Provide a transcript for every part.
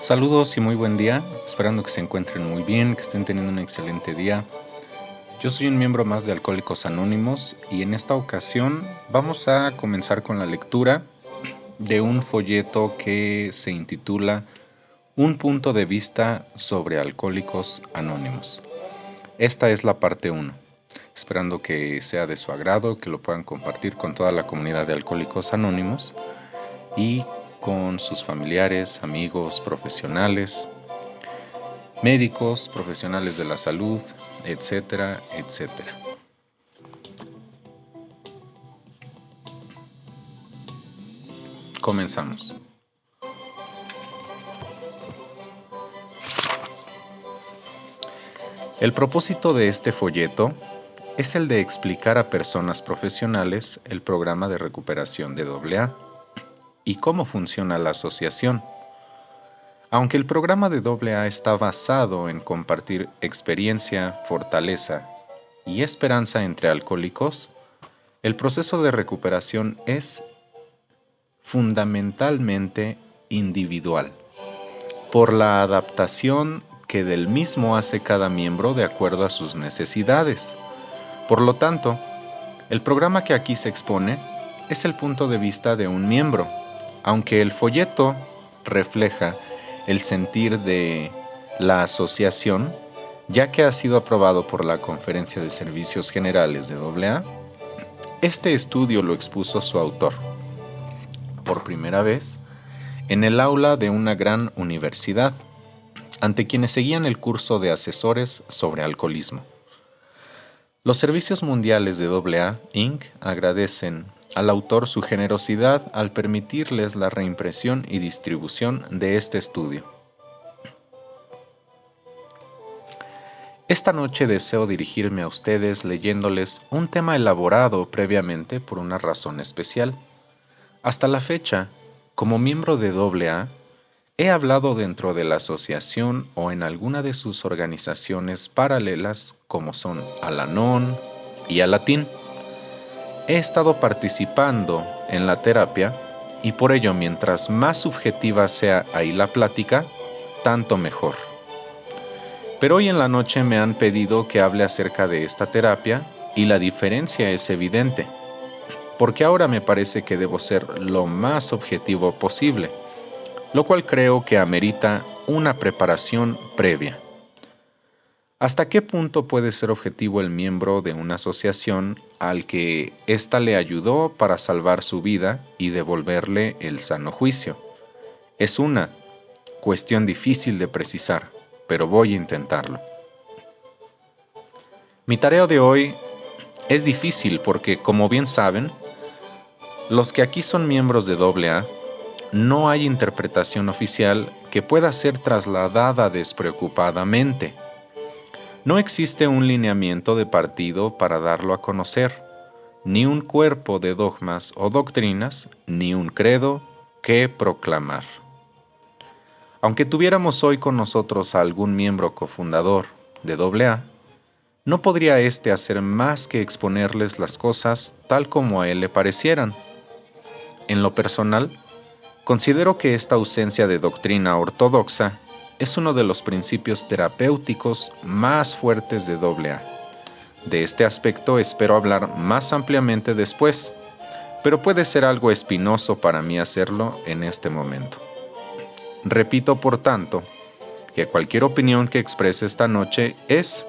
Saludos y muy buen día, esperando que se encuentren muy bien, que estén teniendo un excelente día. Yo soy un miembro más de Alcohólicos Anónimos y en esta ocasión vamos a comenzar con la lectura de un folleto que se intitula Un punto de vista sobre Alcohólicos Anónimos. Esta es la parte 1, esperando que sea de su agrado, que lo puedan compartir con toda la comunidad de Alcohólicos Anónimos y con sus familiares, amigos, profesionales, médicos, profesionales de la salud, etcétera, etcétera. Comenzamos. El propósito de este folleto es el de explicar a personas profesionales el programa de recuperación de AA y cómo funciona la asociación. Aunque el programa de AA está basado en compartir experiencia, fortaleza y esperanza entre alcohólicos, el proceso de recuperación es fundamentalmente individual, por la adaptación que del mismo hace cada miembro de acuerdo a sus necesidades. Por lo tanto, el programa que aquí se expone es el punto de vista de un miembro, aunque el folleto refleja el sentir de la asociación, ya que ha sido aprobado por la Conferencia de Servicios Generales de AA. Este estudio lo expuso su autor, por primera vez, en el aula de una gran universidad, ante quienes seguían el curso de asesores sobre alcoholismo. Los Servicios Mundiales de AA, Inc. agradecen al autor su generosidad al permitirles la reimpresión y distribución de este estudio. Esta noche deseo dirigirme a ustedes leyéndoles un tema elaborado previamente por una razón especial. Hasta la fecha, como miembro de AA, he hablado dentro de la asociación o en alguna de sus organizaciones paralelas como son Al-Anon y Alatín. He estado participando en la terapia y por ello mientras más subjetiva sea ahí la plática, tanto mejor. Pero hoy en la noche me han pedido que hable acerca de esta terapia y la diferencia es evidente, porque ahora me parece que debo ser lo más objetivo posible, lo cual creo que amerita una preparación previa. ¿Hasta qué punto puede ser objetivo el miembro de una asociación al que ésta le ayudó para salvar su vida y devolverle el sano juicio? Es una cuestión difícil de precisar, pero voy a intentarlo. Mi tarea de hoy es difícil porque, como bien saben, los que aquí son miembros de AA, no hay interpretación oficial que pueda ser trasladada despreocupadamente. No existe un lineamiento de partido para darlo a conocer, ni un cuerpo de dogmas o doctrinas, ni un credo que proclamar. Aunque tuviéramos hoy con nosotros a algún miembro cofundador de AA, no podría éste hacer más que exponerles las cosas tal como a él le parecieran. En lo personal, considero que esta ausencia de doctrina ortodoxa es uno de los principios terapéuticos más fuertes de AA. De este aspecto espero hablar más ampliamente después, pero puede ser algo espinoso para mí hacerlo en este momento. Repito, por tanto, que cualquier opinión que exprese esta noche es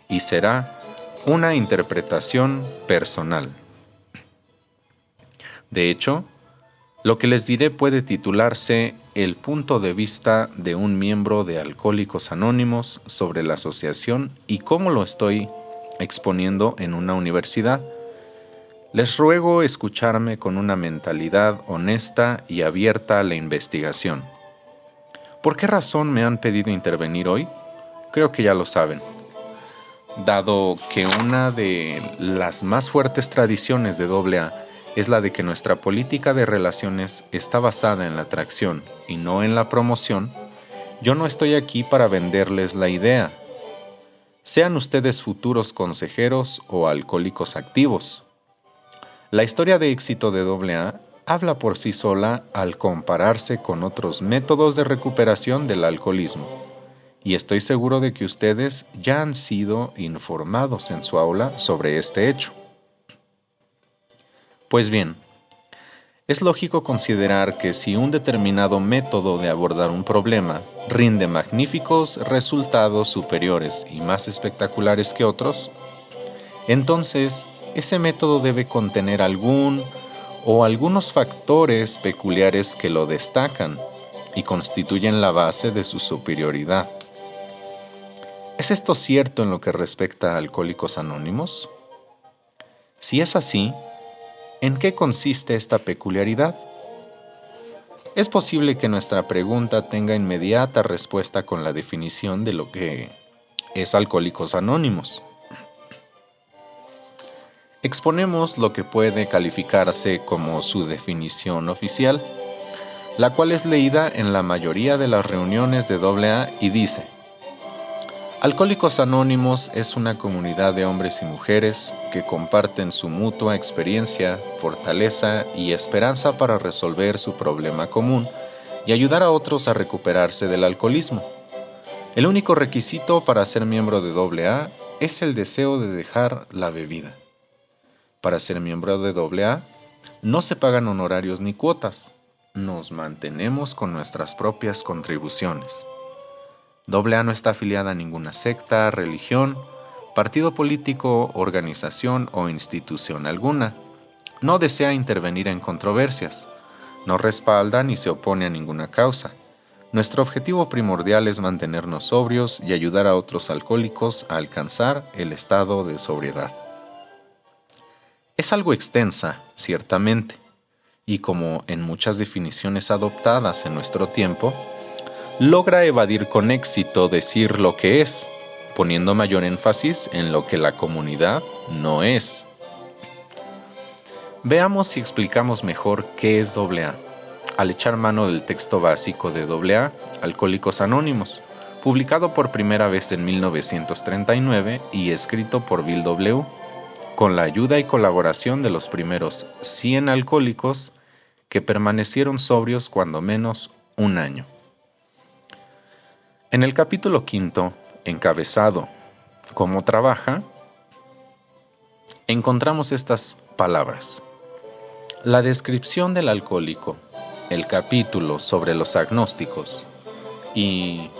y será una interpretación personal. De hecho, lo que les diré puede titularse El punto de vista de un miembro de Alcohólicos Anónimos sobre la asociación y cómo lo estoy exponiendo en una universidad. Les ruego escucharme con una mentalidad honesta y abierta a la investigación. ¿Por qué razón me han pedido intervenir hoy? Creo que ya lo saben. Dado que una de las más fuertes tradiciones de AA es la de que nuestra política de relaciones está basada en la atracción y no en la promoción, yo no estoy aquí para venderles la idea. Sean ustedes futuros consejeros o alcohólicos activos. La historia de éxito de AA habla por sí sola al compararse con otros métodos de recuperación del alcoholismo, y estoy seguro de que ustedes ya han sido informados en su aula sobre este hecho. Pues bien, es lógico considerar que si un determinado método de abordar un problema rinde magníficos resultados superiores y más espectaculares que otros, entonces ese método debe contener algún o algunos factores peculiares que lo destacan y constituyen la base de su superioridad. ¿Es esto cierto en lo que respecta a Alcohólicos Anónimos? Si es así, ¿en qué consiste esta peculiaridad? Es posible que nuestra pregunta tenga inmediata respuesta con la definición de lo que es Alcohólicos Anónimos. Exponemos lo que puede calificarse como su definición oficial, la cual es leída en la mayoría de las reuniones de AA y dice: Alcohólicos Anónimos es una comunidad de hombres y mujeres que comparten su mutua experiencia, fortaleza y esperanza para resolver su problema común y ayudar a otros a recuperarse del alcoholismo. El único requisito para ser miembro de AA es el deseo de dejar la bebida. Para ser miembro de AA no se pagan honorarios ni cuotas. Nos mantenemos con nuestras propias contribuciones. AA no está afiliada a ninguna secta, religión, partido político, organización o institución alguna. No desea intervenir en controversias. No respalda ni se opone a ninguna causa. Nuestro objetivo primordial es mantenernos sobrios y ayudar a otros alcohólicos a alcanzar el estado de sobriedad. Es algo extensa, ciertamente, y como en muchas definiciones adoptadas en nuestro tiempo, logra evadir con éxito decir lo que es, poniendo mayor énfasis en lo que la comunidad no es. Veamos si explicamos mejor qué es AA, al echar mano del texto básico de AA, Alcohólicos Anónimos, publicado por primera vez en 1939 y escrito por Bill W., con la ayuda y colaboración de los primeros 100 alcohólicos que permanecieron sobrios cuando menos un año. En el capítulo 5, encabezado ¿Cómo trabaja?, encontramos estas palabras. La descripción del alcohólico, el capítulo sobre los agnósticos y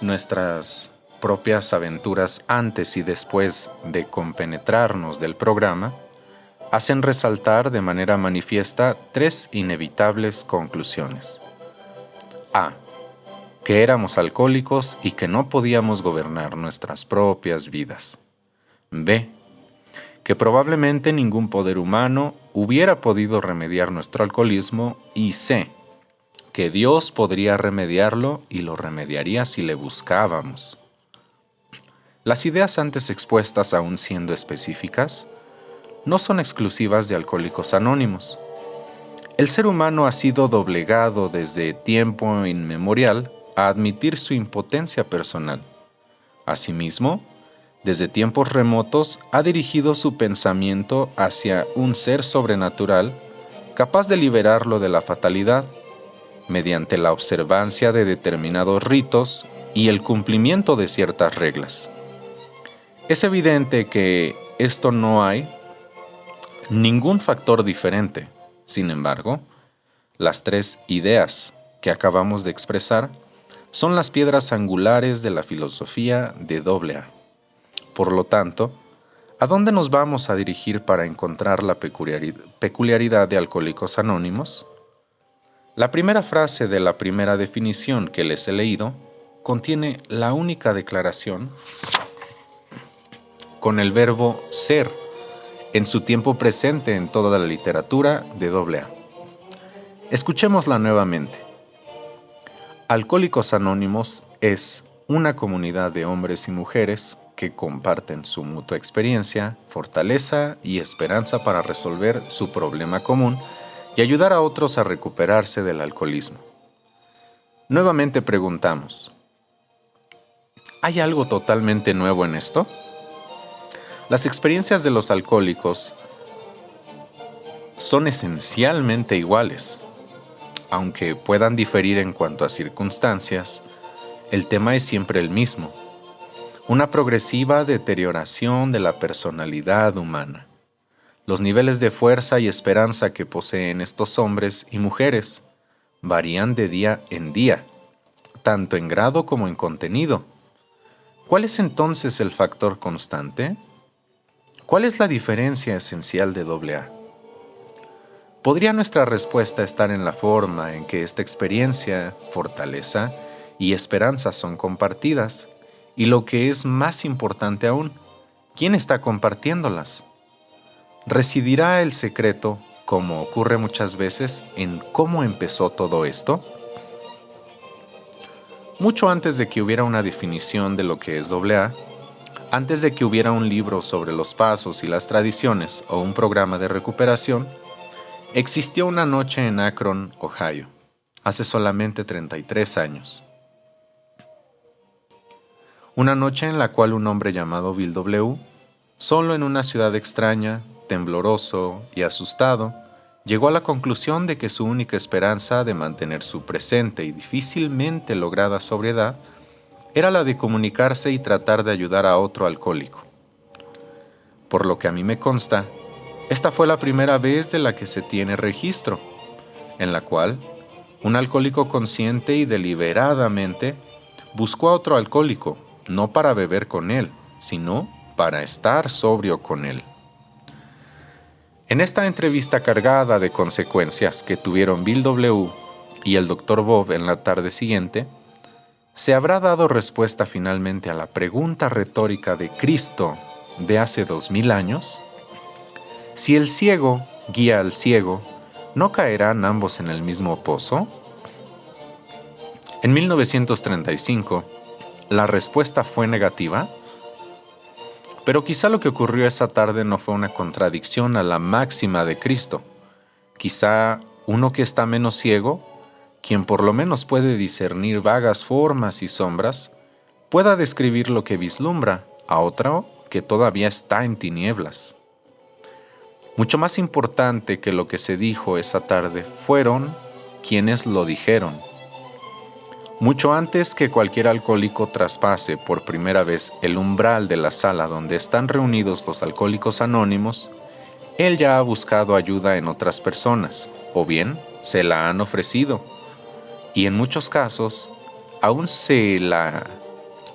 nuestras propias aventuras antes y después de compenetrarnos del programa hacen resaltar de manera manifiesta tres inevitables conclusiones. A. Que éramos alcohólicos y que no podíamos gobernar nuestras propias vidas. B. Que probablemente ningún poder humano hubiera podido remediar nuestro alcoholismo. Y C. Que Dios podría remediarlo y lo remediaría si le buscábamos. Las ideas antes expuestas, aun siendo específicas, no son exclusivas de Alcohólicos Anónimos. El ser humano ha sido doblegado desde tiempo inmemorial a admitir su impotencia personal. Asimismo, desde tiempos remotos ha dirigido su pensamiento hacia un ser sobrenatural capaz de liberarlo de la fatalidad mediante la observancia de determinados ritos y el cumplimiento de ciertas reglas. Es evidente que esto no hay ningún factor diferente. Sin embargo, las tres ideas que acabamos de expresar son las piedras angulares de la filosofía de AA. Por lo tanto, ¿a dónde nos vamos a dirigir para encontrar la peculiaridad de Alcohólicos Anónimos? La primera frase de la primera definición que les he leído contiene la única declaración con el verbo ser en su tiempo presente en toda la literatura de AA. Escuchémosla nuevamente. Alcohólicos Anónimos es una comunidad de hombres y mujeres que comparten su mutua experiencia, fortaleza y esperanza para resolver su problema común y ayudar a otros a recuperarse del alcoholismo. Nuevamente preguntamos, ¿hay algo totalmente nuevo en esto? Las experiencias de los alcohólicos son esencialmente iguales. Aunque puedan diferir en cuanto a circunstancias, el tema es siempre el mismo: una progresiva deterioración de la personalidad humana. Los niveles de fuerza y esperanza que poseen estos hombres y mujeres varían de día en día, tanto en grado como en contenido. ¿Cuál es entonces el factor constante? ¿Cuál es la diferencia esencial de AA? ¿Podría nuestra respuesta estar en la forma en que esta experiencia, fortaleza y esperanza son compartidas? Y lo que es más importante aún, ¿quién está compartiéndolas? ¿Residirá el secreto, como ocurre muchas veces, en cómo empezó todo esto? Mucho antes de que hubiera una definición de lo que es AA, antes de que hubiera un libro sobre los pasos y las tradiciones o un programa de recuperación, existió una noche en Akron, Ohio, hace solamente 33 años. Una noche en la cual un hombre llamado Bill W., solo en una ciudad extraña, tembloroso y asustado, llegó a la conclusión de que su única esperanza de mantener su presente y difícilmente lograda sobriedad era la de comunicarse y tratar de ayudar a otro alcohólico. Por lo que a mí me consta, esta fue la primera vez de la que se tiene registro, en la cual un alcohólico consciente y deliberadamente buscó a otro alcohólico, no para beber con él, sino para estar sobrio con él. En esta entrevista cargada de consecuencias que tuvieron Bill W. y el Dr. Bob en la tarde siguiente, ¿se habrá dado respuesta finalmente a la pregunta retórica de Cristo de hace 2000 años? Si el ciego guía al ciego, ¿no caerán ambos en el mismo pozo? En 1935, ¿la respuesta fue negativa? Pero quizá lo que ocurrió esa tarde no fue una contradicción a la máxima de Cristo. Quizá uno que está menos ciego, quien por lo menos puede discernir vagas formas y sombras, pueda describir lo que vislumbra a otro que todavía está en tinieblas. Mucho más importante que lo que se dijo esa tarde fueron quienes lo dijeron. Mucho antes que cualquier alcohólico traspase por primera vez el umbral de la sala donde están reunidos los alcohólicos anónimos, él ya ha buscado ayuda en otras personas, o bien se la han ofrecido, y en muchos casos aún se la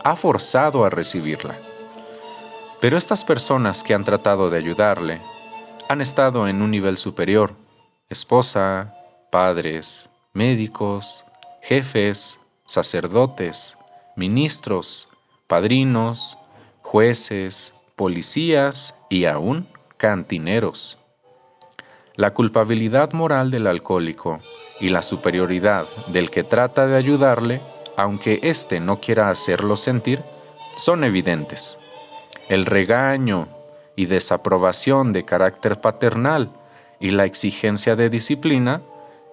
ha forzado a recibirla. Pero estas personas que han tratado de ayudarle han estado en un nivel superior: esposa, padres, médicos, jefes, sacerdotes, ministros, padrinos, jueces, policías y aún cantineros. La culpabilidad moral del alcohólico y la superioridad del que trata de ayudarle, aunque éste no quiera hacerlo sentir, son evidentes. El regaño y desaprobación de carácter paternal y la exigencia de disciplina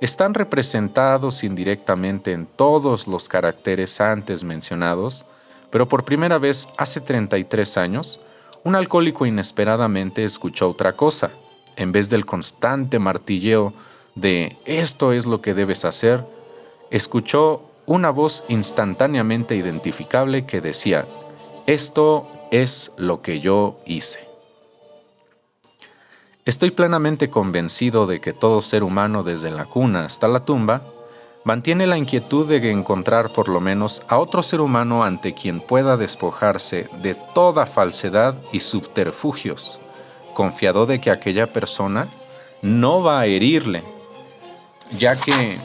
están representados indirectamente en todos los caracteres antes mencionados, pero por primera vez hace 33 años, un alcohólico inesperadamente escuchó otra cosa. En vez del constante martilleo de «esto es lo que debes hacer», escuchó una voz instantáneamente identificable que decía «esto es lo que yo hice». Estoy plenamente convencido de que todo ser humano, desde la cuna hasta la tumba, mantiene la inquietud de encontrar por lo menos a otro ser humano ante quien pueda despojarse de toda falsedad y subterfugios, confiado de que aquella persona no va a herirle, ya que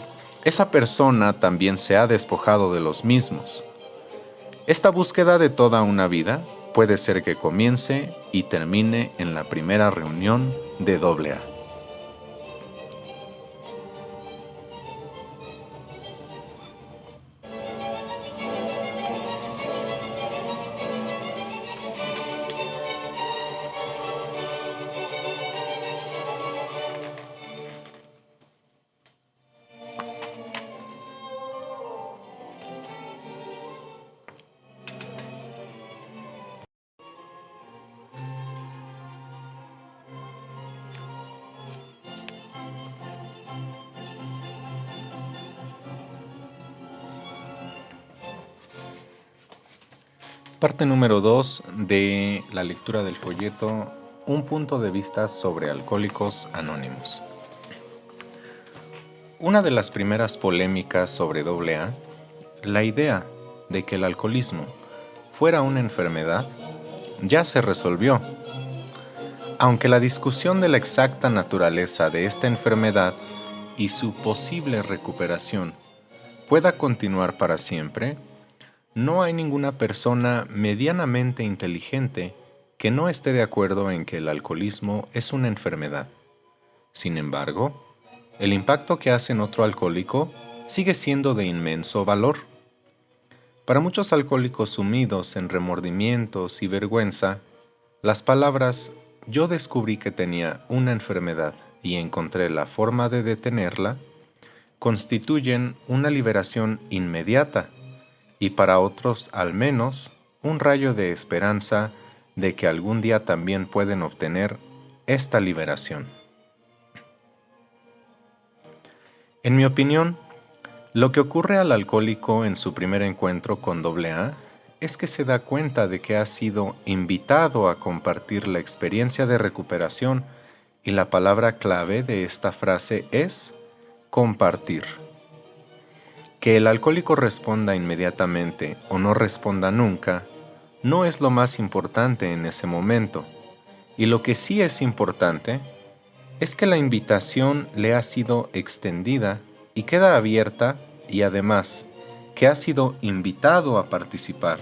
esa persona también se ha despojado de los mismos. Esta búsqueda de toda una vida puede ser que comience y termine en la primera reunión de AA. Parte número 2 de la lectura del folleto Un punto de vista sobre Alcohólicos Anónimos. Una de las primeras polémicas sobre AA, la idea de que el alcoholismo fuera una enfermedad, ya se resolvió. Aunque la discusión de la exacta naturaleza de esta enfermedad y su posible recuperación pueda continuar para siempre, no hay ninguna persona medianamente inteligente que no esté de acuerdo en que el alcoholismo es una enfermedad. Sin embargo, el impacto que hace en otro alcohólico sigue siendo de inmenso valor. Para muchos alcohólicos sumidos en remordimientos y vergüenza, las palabras "yo descubrí que tenía una enfermedad y encontré la forma de detenerla" constituyen una liberación inmediata y para otros al menos un rayo de esperanza de que algún día también pueden obtener esta liberación. En mi opinión, lo que ocurre al alcohólico en su primer encuentro con AA es que se da cuenta de que ha sido invitado a compartir la experiencia de recuperación y la palabra clave de esta frase es compartir. Que el alcohólico responda inmediatamente o no responda nunca no es lo más importante en ese momento, y lo que sí es importante es que la invitación le ha sido extendida y queda abierta y además que ha sido invitado a participar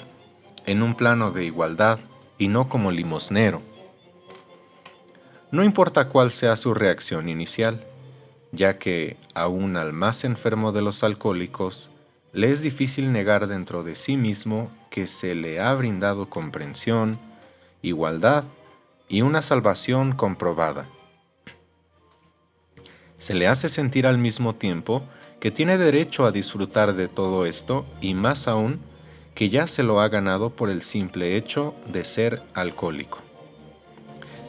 en un plano de igualdad y no como limosnero. No importa cuál sea su reacción inicial, ya que aún al más enfermo de los alcohólicos le es difícil negar dentro de sí mismo que se le ha brindado comprensión, igualdad y una salvación comprobada. Se le hace sentir al mismo tiempo que tiene derecho a disfrutar de todo esto y más aún que ya se lo ha ganado por el simple hecho de ser alcohólico.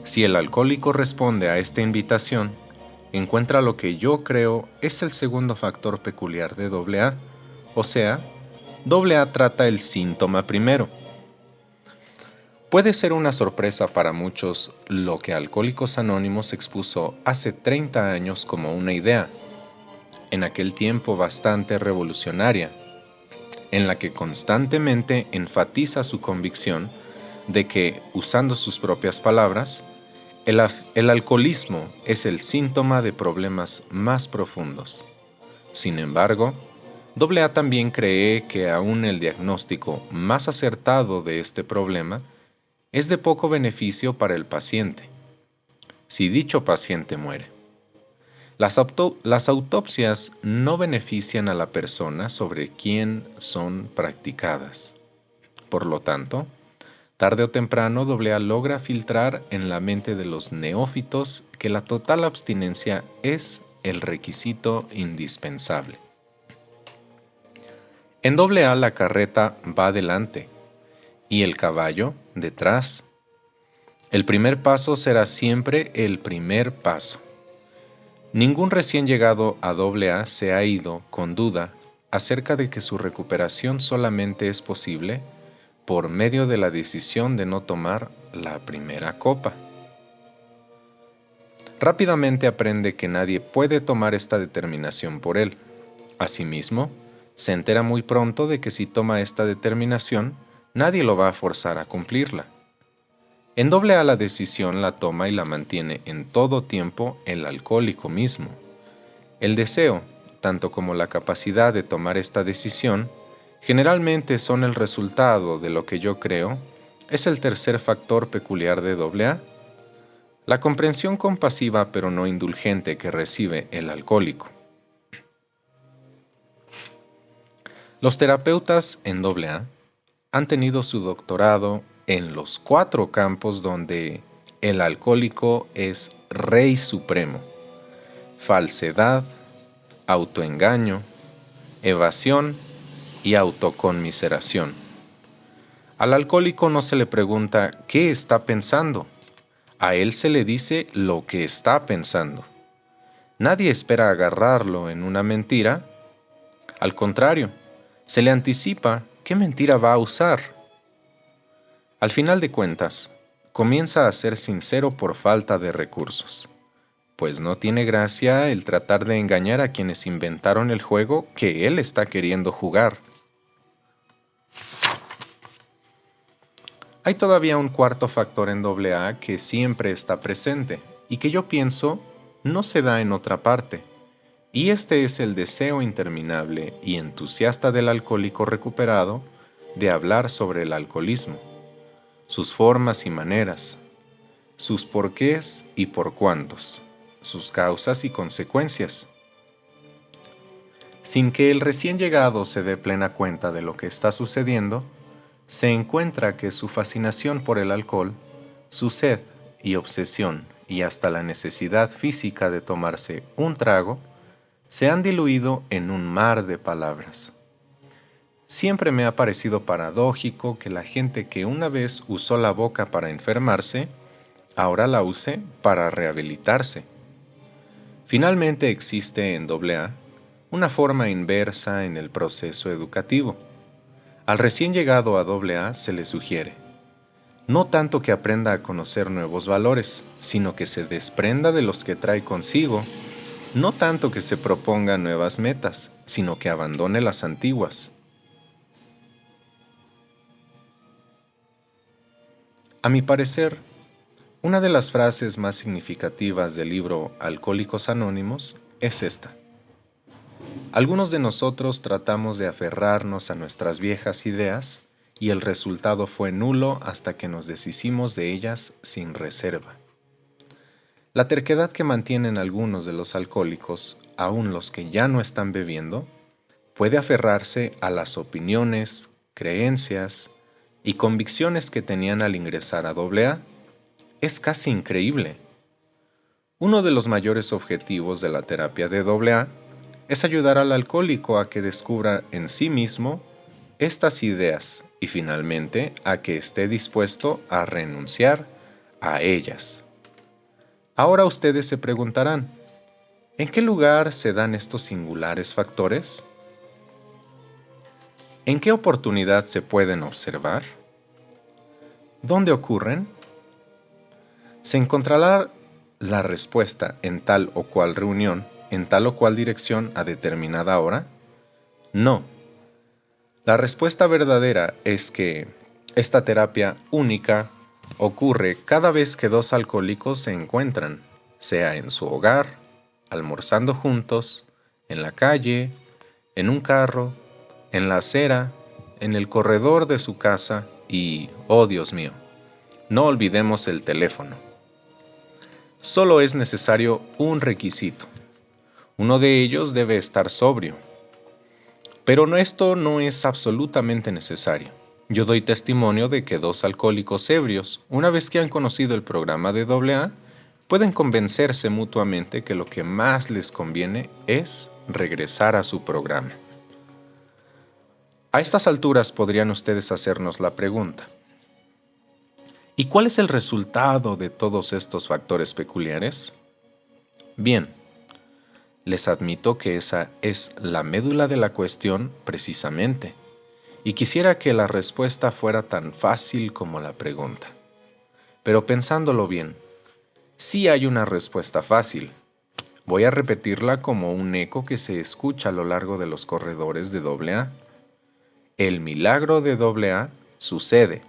Si el alcohólico responde a esta invitación, encuentra lo que yo creo es el segundo factor peculiar de AA, o sea, AA trata el síntoma primero. Puede ser una sorpresa para muchos lo que Alcohólicos Anónimos expuso hace 30 años como una idea, en aquel tiempo bastante revolucionaria, en la que constantemente enfatiza su convicción de que, usando sus propias palabras, el alcoholismo es el síntoma de problemas más profundos. Sin embargo, AA también cree que aún el diagnóstico más acertado de este problema es de poco beneficio para el paciente, si dicho paciente muere. Las autopsias no benefician a la persona sobre quien son practicadas. Por lo tanto, tarde o temprano AA logra filtrar en la mente de los neófitos que la total abstinencia es el requisito indispensable. En AA la carreta va adelante y el caballo detrás. El primer paso será siempre el primer paso. Ningún recién llegado a AA se ha ido con duda acerca de que su recuperación solamente es posible por medio de la decisión de no tomar la primera copa. Rápidamente aprende que nadie puede tomar esta determinación por él. Asimismo, se entera muy pronto de que si toma esta determinación, nadie lo va a forzar a cumplirla. En AA la decisión la toma y la mantiene en todo tiempo el alcohólico mismo. El deseo, tanto como la capacidad de tomar esta decisión, generalmente son el resultado de lo que yo creo es el tercer factor peculiar de AA, la comprensión compasiva pero no indulgente que recibe el alcohólico. Los terapeutas en AA han tenido su doctorado en los 4 campos donde el alcohólico es rey supremo: falsedad, autoengaño, evasión y autoconmiseración. Al alcohólico no se le pregunta ¿qué está pensando? A él se le dice lo que está pensando. Nadie espera agarrarlo en una mentira. Al contrario, se le anticipa qué mentira va a usar. Al final de cuentas, comienza a ser sincero por falta de recursos, pues no tiene gracia el tratar de engañar a quienes inventaron el juego que él está queriendo jugar. Hay todavía un cuarto factor en AA que siempre está presente y que yo pienso no se da en otra parte, y este es el deseo interminable y entusiasta del alcohólico recuperado de hablar sobre el alcoholismo, sus formas y maneras, sus porqués y por cuántos, sus causas y consecuencias. Sin que el recién llegado se dé plena cuenta de lo que está sucediendo, se encuentra que su fascinación por el alcohol, su sed y obsesión y hasta la necesidad física de tomarse un trago, se han diluido en un mar de palabras. Siempre me ha parecido paradójico que la gente que una vez usó la boca para enfermarse, ahora la use para rehabilitarse. Finalmente existe en AA una forma inversa en el proceso educativo. Al recién llegado a AA se le sugiere, no tanto que aprenda a conocer nuevos valores, sino que se desprenda de los que trae consigo, no tanto que se proponga nuevas metas, sino que abandone las antiguas. A mi parecer, una de las frases más significativas del libro Alcohólicos Anónimos es esta. Algunos de nosotros tratamos de aferrarnos a nuestras viejas ideas y el resultado fue nulo hasta que nos deshicimos de ellas sin reserva. La terquedad que mantienen algunos de los alcohólicos, aun los que ya no están bebiendo, puede aferrarse a las opiniones, creencias y convicciones que tenían al ingresar a AA. Es casi increíble. Uno de los mayores objetivos de la terapia de AA es ayudar al alcohólico a que descubra en sí mismo estas ideas y finalmente a que esté dispuesto a renunciar a ellas. Ahora ustedes se preguntarán, ¿en qué lugar se dan estos singulares factores? ¿En qué oportunidad se pueden observar? ¿Dónde ocurren? ¿Se encontrará la respuesta en tal o cual reunión, en tal o cual dirección a determinada hora? No. La respuesta verdadera es que esta terapia única ocurre cada vez que dos alcohólicos se encuentran, sea en su hogar, almorzando juntos, en la calle, en un carro, en la acera, en el corredor de su casa y, oh Dios mío, no olvidemos el teléfono. Solo es necesario un requisito. Uno de ellos debe estar sobrio. Pero esto no es absolutamente necesario. Yo doy testimonio de que dos alcohólicos ebrios, una vez que han conocido el programa de AA, pueden convencerse mutuamente que lo que más les conviene es regresar a su programa. A estas alturas podrían ustedes hacernos la pregunta: ¿y cuál es el resultado de todos estos factores peculiares? Bien, les admito que esa es la médula de la cuestión precisamente, y quisiera que la respuesta fuera tan fácil como la pregunta. Pero pensándolo bien, sí hay una respuesta fácil. Voy a repetirla como un eco que se escucha a lo largo de los corredores de AA. El milagro de AA sucede.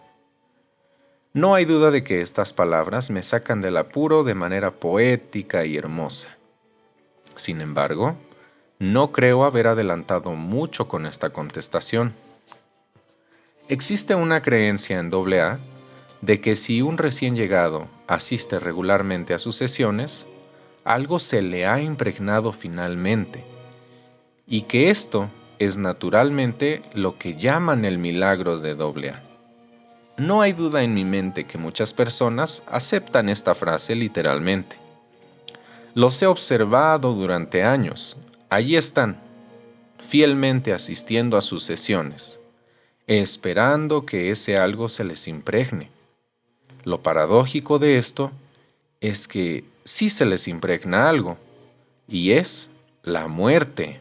No hay duda de que estas palabras me sacan del apuro de manera poética y hermosa. Sin embargo, no creo haber adelantado mucho con esta contestación. Existe una creencia en AA de que si un recién llegado asiste regularmente a sus sesiones, algo se le ha impregnado finalmente, y que esto es naturalmente lo que llaman el milagro de AA. No hay duda en mi mente que muchas personas aceptan esta frase literalmente. Los he observado durante años. Allí están, fielmente asistiendo a sus sesiones, esperando que ese algo se les impregne. Lo paradójico de esto es que sí se les impregna algo, y es la muerte.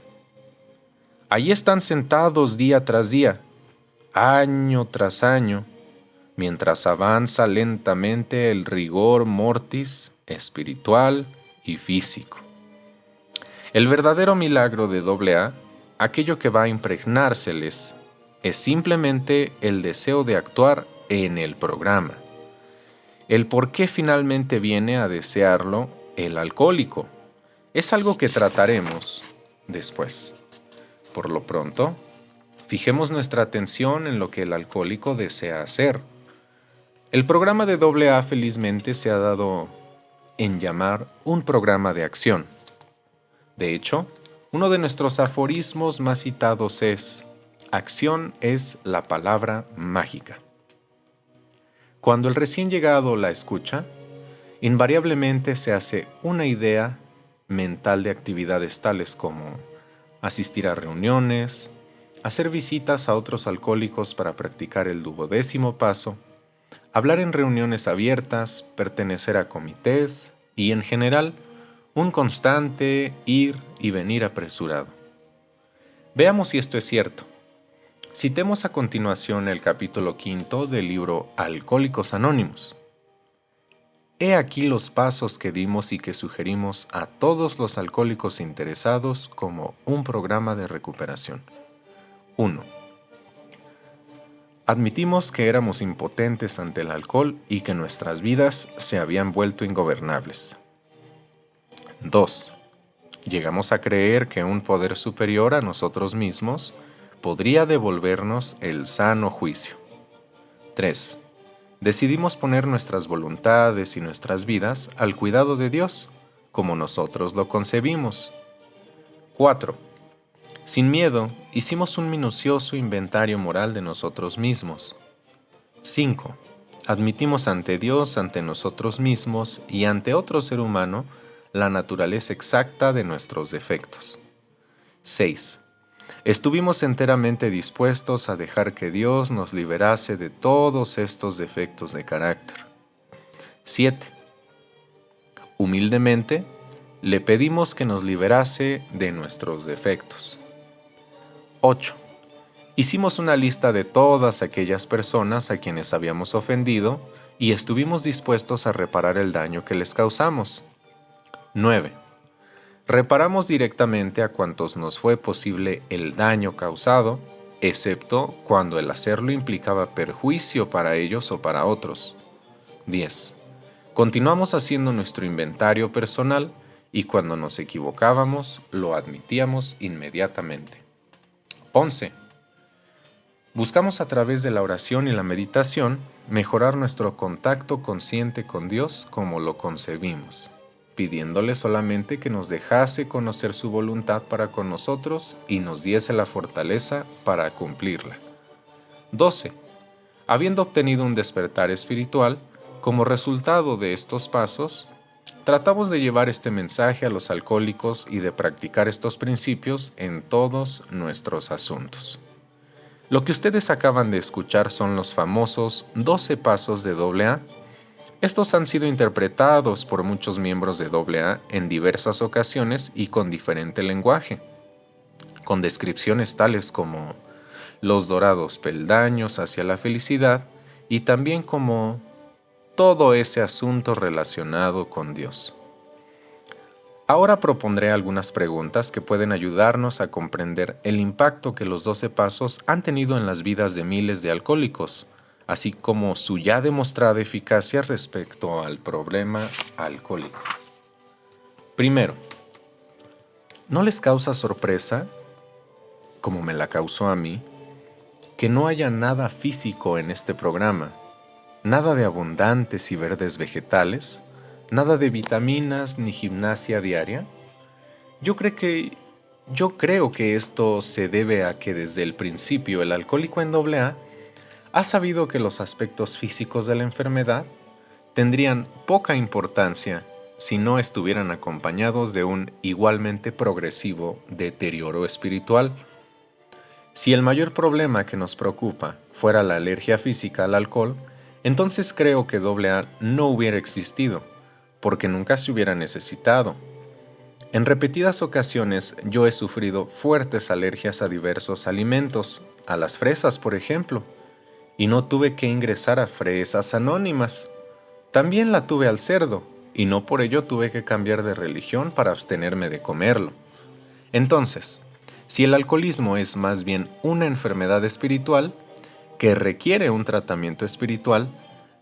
Allí están sentados día tras día, año tras año, mientras avanza lentamente el rigor mortis espiritual y físico. El verdadero milagro de AA, aquello que va a impregnárseles, es simplemente el deseo de actuar en el programa. El por qué finalmente viene a desearlo el alcohólico es algo que trataremos después. Por lo pronto, fijemos nuestra atención en lo que el alcohólico desea hacer. El programa de AA felizmente se ha dado en llamar un programa de acción. De hecho, uno de nuestros aforismos más citados es: acción es la palabra mágica. Cuando el recién llegado la escucha, invariablemente se hace una idea mental de actividades tales como asistir a reuniones, hacer visitas a otros alcohólicos para practicar el 12º paso, hablar en reuniones abiertas, pertenecer a comités y, en general, un constante ir y venir apresurado. Veamos si esto es cierto. Citemos a continuación el capítulo 5 del libro Alcohólicos Anónimos. He aquí los pasos que dimos y que sugerimos a todos los alcohólicos interesados como un programa de recuperación. 1. Admitimos que éramos impotentes ante el alcohol y que nuestras vidas se habían vuelto ingobernables. 2. Llegamos a creer que un poder superior a nosotros mismos podría devolvernos el sano juicio. 3. Decidimos poner nuestras voluntades y nuestras vidas al cuidado de Dios, como nosotros lo concebimos. 4. Sin miedo, hicimos un minucioso inventario moral de nosotros mismos. 5. Admitimos ante Dios, ante nosotros mismos y ante otro ser humano la naturaleza exacta de nuestros defectos. 6. Estuvimos enteramente dispuestos a dejar que Dios nos liberase de todos estos defectos de carácter. 7. Humildemente, le pedimos que nos liberase de nuestros defectos. 8. Hicimos una lista de todas aquellas personas a quienes habíamos ofendido y estuvimos dispuestos a reparar el daño que les causamos. 9. Reparamos directamente a cuantos nos fue posible el daño causado, excepto cuando el hacerlo implicaba perjuicio para ellos o para otros. 10. Continuamos haciendo nuestro inventario personal y cuando nos equivocábamos, lo admitíamos inmediatamente. 11. Buscamos a través de la oración y la meditación mejorar nuestro contacto consciente con Dios como lo concebimos, pidiéndole solamente que nos dejase conocer su voluntad para con nosotros y nos diese la fortaleza para cumplirla. 12. Habiendo obtenido un despertar espiritual, como resultado de estos pasos, tratamos de llevar este mensaje a los alcohólicos y de practicar estos principios en todos nuestros asuntos. Lo que ustedes acaban de escuchar son los famosos 12 pasos de AA. Estos han sido interpretados por muchos miembros de AA en diversas ocasiones y con diferente lenguaje, con descripciones tales como los dorados peldaños hacia la felicidad y también como todo ese asunto relacionado con Dios. Ahora propondré algunas preguntas que pueden ayudarnos a comprender el impacto que los 12 pasos han tenido en las vidas de miles de alcohólicos, así como su ya demostrada eficacia respecto al problema alcohólico. Primero, ¿no les causa sorpresa, como me la causó a mí, que no haya nada físico en este programa, nada de abundantes y verdes vegetales, nada de vitaminas ni gimnasia diaria? Yo creo que esto se debe a que desde el principio el alcohólico en AA ha sabido que los aspectos físicos de la enfermedad tendrían poca importancia si no estuvieran acompañados de un igualmente progresivo deterioro espiritual. Si el mayor problema que nos preocupa fuera la alergia física al alcohol, entonces creo que AA no hubiera existido, porque nunca se hubiera necesitado. En repetidas ocasiones yo he sufrido fuertes alergias a diversos alimentos, a las fresas por ejemplo, y no tuve que ingresar a Fresas Anónimas. También la tuve al cerdo, y no por ello tuve que cambiar de religión para abstenerme de comerlo. Entonces, si el alcoholismo es más bien una enfermedad espiritual que requiere un tratamiento espiritual,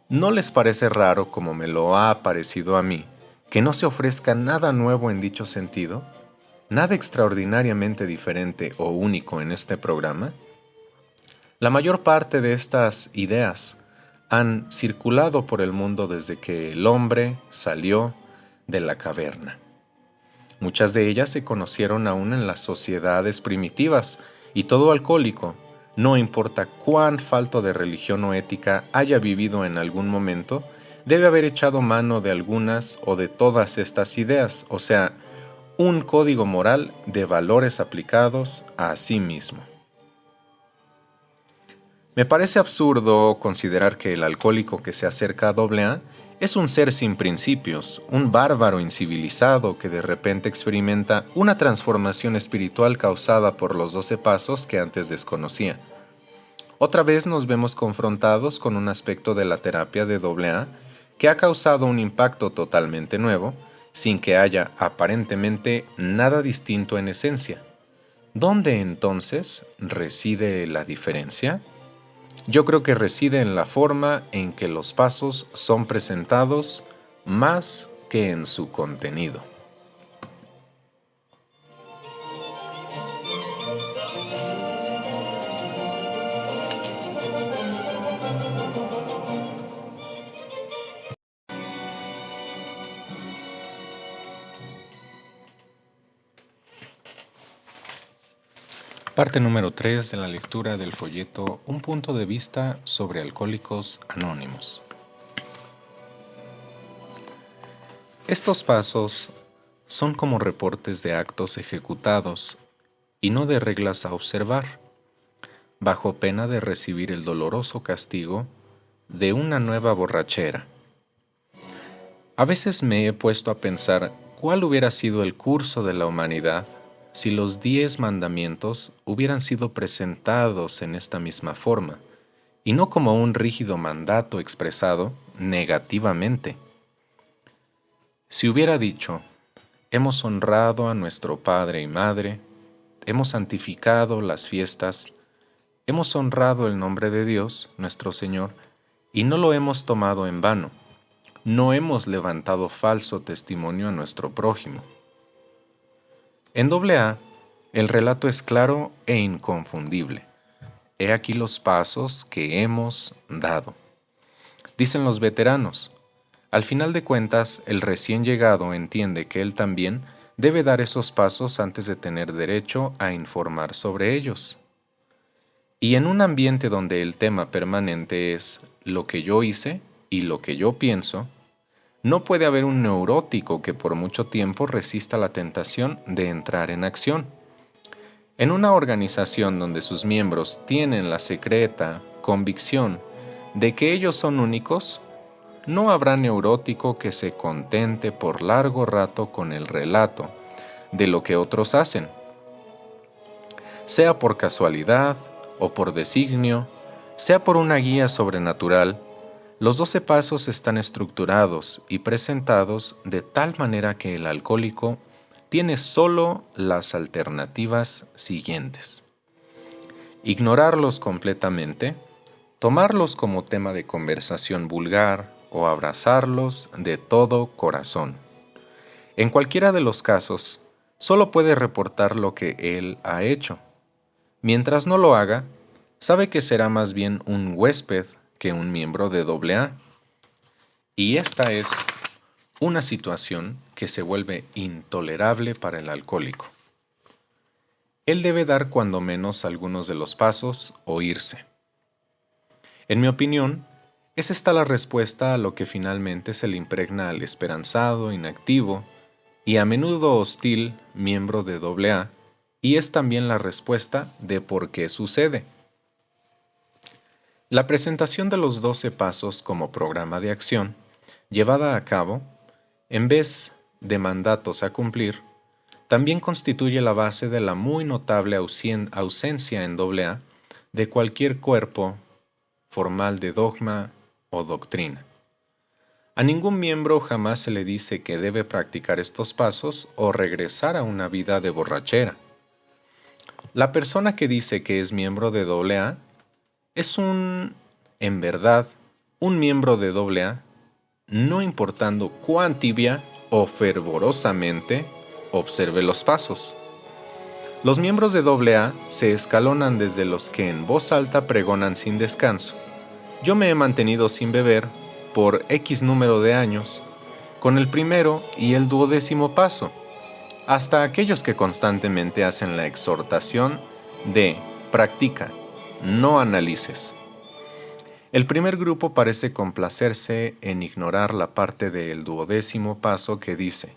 ¿no les parece raro, como me lo ha parecido a mí, que no se ofrezca nada nuevo en dicho sentido? ¿Nada extraordinariamente diferente o único en este programa? La mayor parte de estas ideas han circulado por el mundo desde que el hombre salió de la caverna. Muchas de ellas se conocieron aún en las sociedades primitivas, y todo alcohólico, no importa cuán falto de religión o ética haya vivido en algún momento, debe haber echado mano de algunas o de todas estas ideas, o sea, un código moral de valores aplicados a sí mismo. Me parece absurdo considerar que el alcohólico que se acerca a AA es un ser sin principios, un bárbaro incivilizado que de repente experimenta una transformación espiritual causada por los 12 pasos que antes desconocía. Otra vez nos vemos confrontados con un aspecto de la terapia de AA que ha causado un impacto totalmente nuevo, sin que haya aparentemente nada distinto en esencia. ¿Dónde entonces reside la diferencia? Yo creo que reside en la forma en que los pasos son presentados más que en su contenido. Parte número 3 de la lectura del folleto Un punto de vista sobre Alcohólicos Anónimos. Estos pasos son como reportes de actos ejecutados y no de reglas a observar, bajo pena de recibir el doloroso castigo de una nueva borrachera. A veces me he puesto a pensar cuál hubiera sido el curso de la humanidad si los 10 mandamientos hubieran sido presentados en esta misma forma, y no como un rígido mandato expresado negativamente. Si hubiera dicho, hemos honrado a nuestro padre y madre, hemos santificado las fiestas, hemos honrado el nombre de Dios, nuestro Señor, y no lo hemos tomado en vano, no hemos levantado falso testimonio a nuestro prójimo. En AA, el relato es claro e inconfundible. He aquí los pasos que hemos dado. Dicen los veteranos. Al final de cuentas, el recién llegado entiende que él también debe dar esos pasos antes de tener derecho a informar sobre ellos. Y en un ambiente donde el tema permanente es lo que yo hice y lo que yo pienso, no puede haber un neurótico que por mucho tiempo resista la tentación de entrar en acción. En una organización donde sus miembros tienen la secreta convicción de que ellos son únicos, no habrá neurótico que se contente por largo rato con el relato de lo que otros hacen. Sea por casualidad o por designio, sea por una guía sobrenatural, los 12 pasos están estructurados y presentados de tal manera que el alcohólico tiene solo las alternativas siguientes: ignorarlos completamente, tomarlos como tema de conversación vulgar o abrazarlos de todo corazón. En cualquiera de los casos, solo puede reportar lo que él ha hecho. Mientras no lo haga, sabe que será más bien un huésped que un miembro de AA. Y esta es una situación que se vuelve intolerable para el alcohólico. Él debe dar cuando menos algunos de los pasos o irse. En mi opinión, es esta la respuesta a lo que finalmente se le impregna al esperanzado, inactivo y a menudo hostil miembro de AA, y es también la respuesta de por qué sucede. La presentación de los 12 pasos como programa de acción, llevada a cabo, en vez de mandatos a cumplir, también constituye la base de la muy notable ausencia en AA de cualquier cuerpo formal de dogma o doctrina. A ningún miembro jamás se le dice que debe practicar estos pasos o regresar a una vida de borrachera. La persona que dice que es miembro de AA es en verdad, un miembro de AA, no importando cuán tibia o fervorosamente observe los pasos. Los miembros de AA se escalonan desde los que en voz alta pregonan sin descanso: yo me he mantenido sin beber por X número de años, con el primero y el 12º paso, hasta aquellos que constantemente hacen la exhortación de practica, no analices. El primer grupo parece complacerse en ignorar la parte del 12º paso que dice: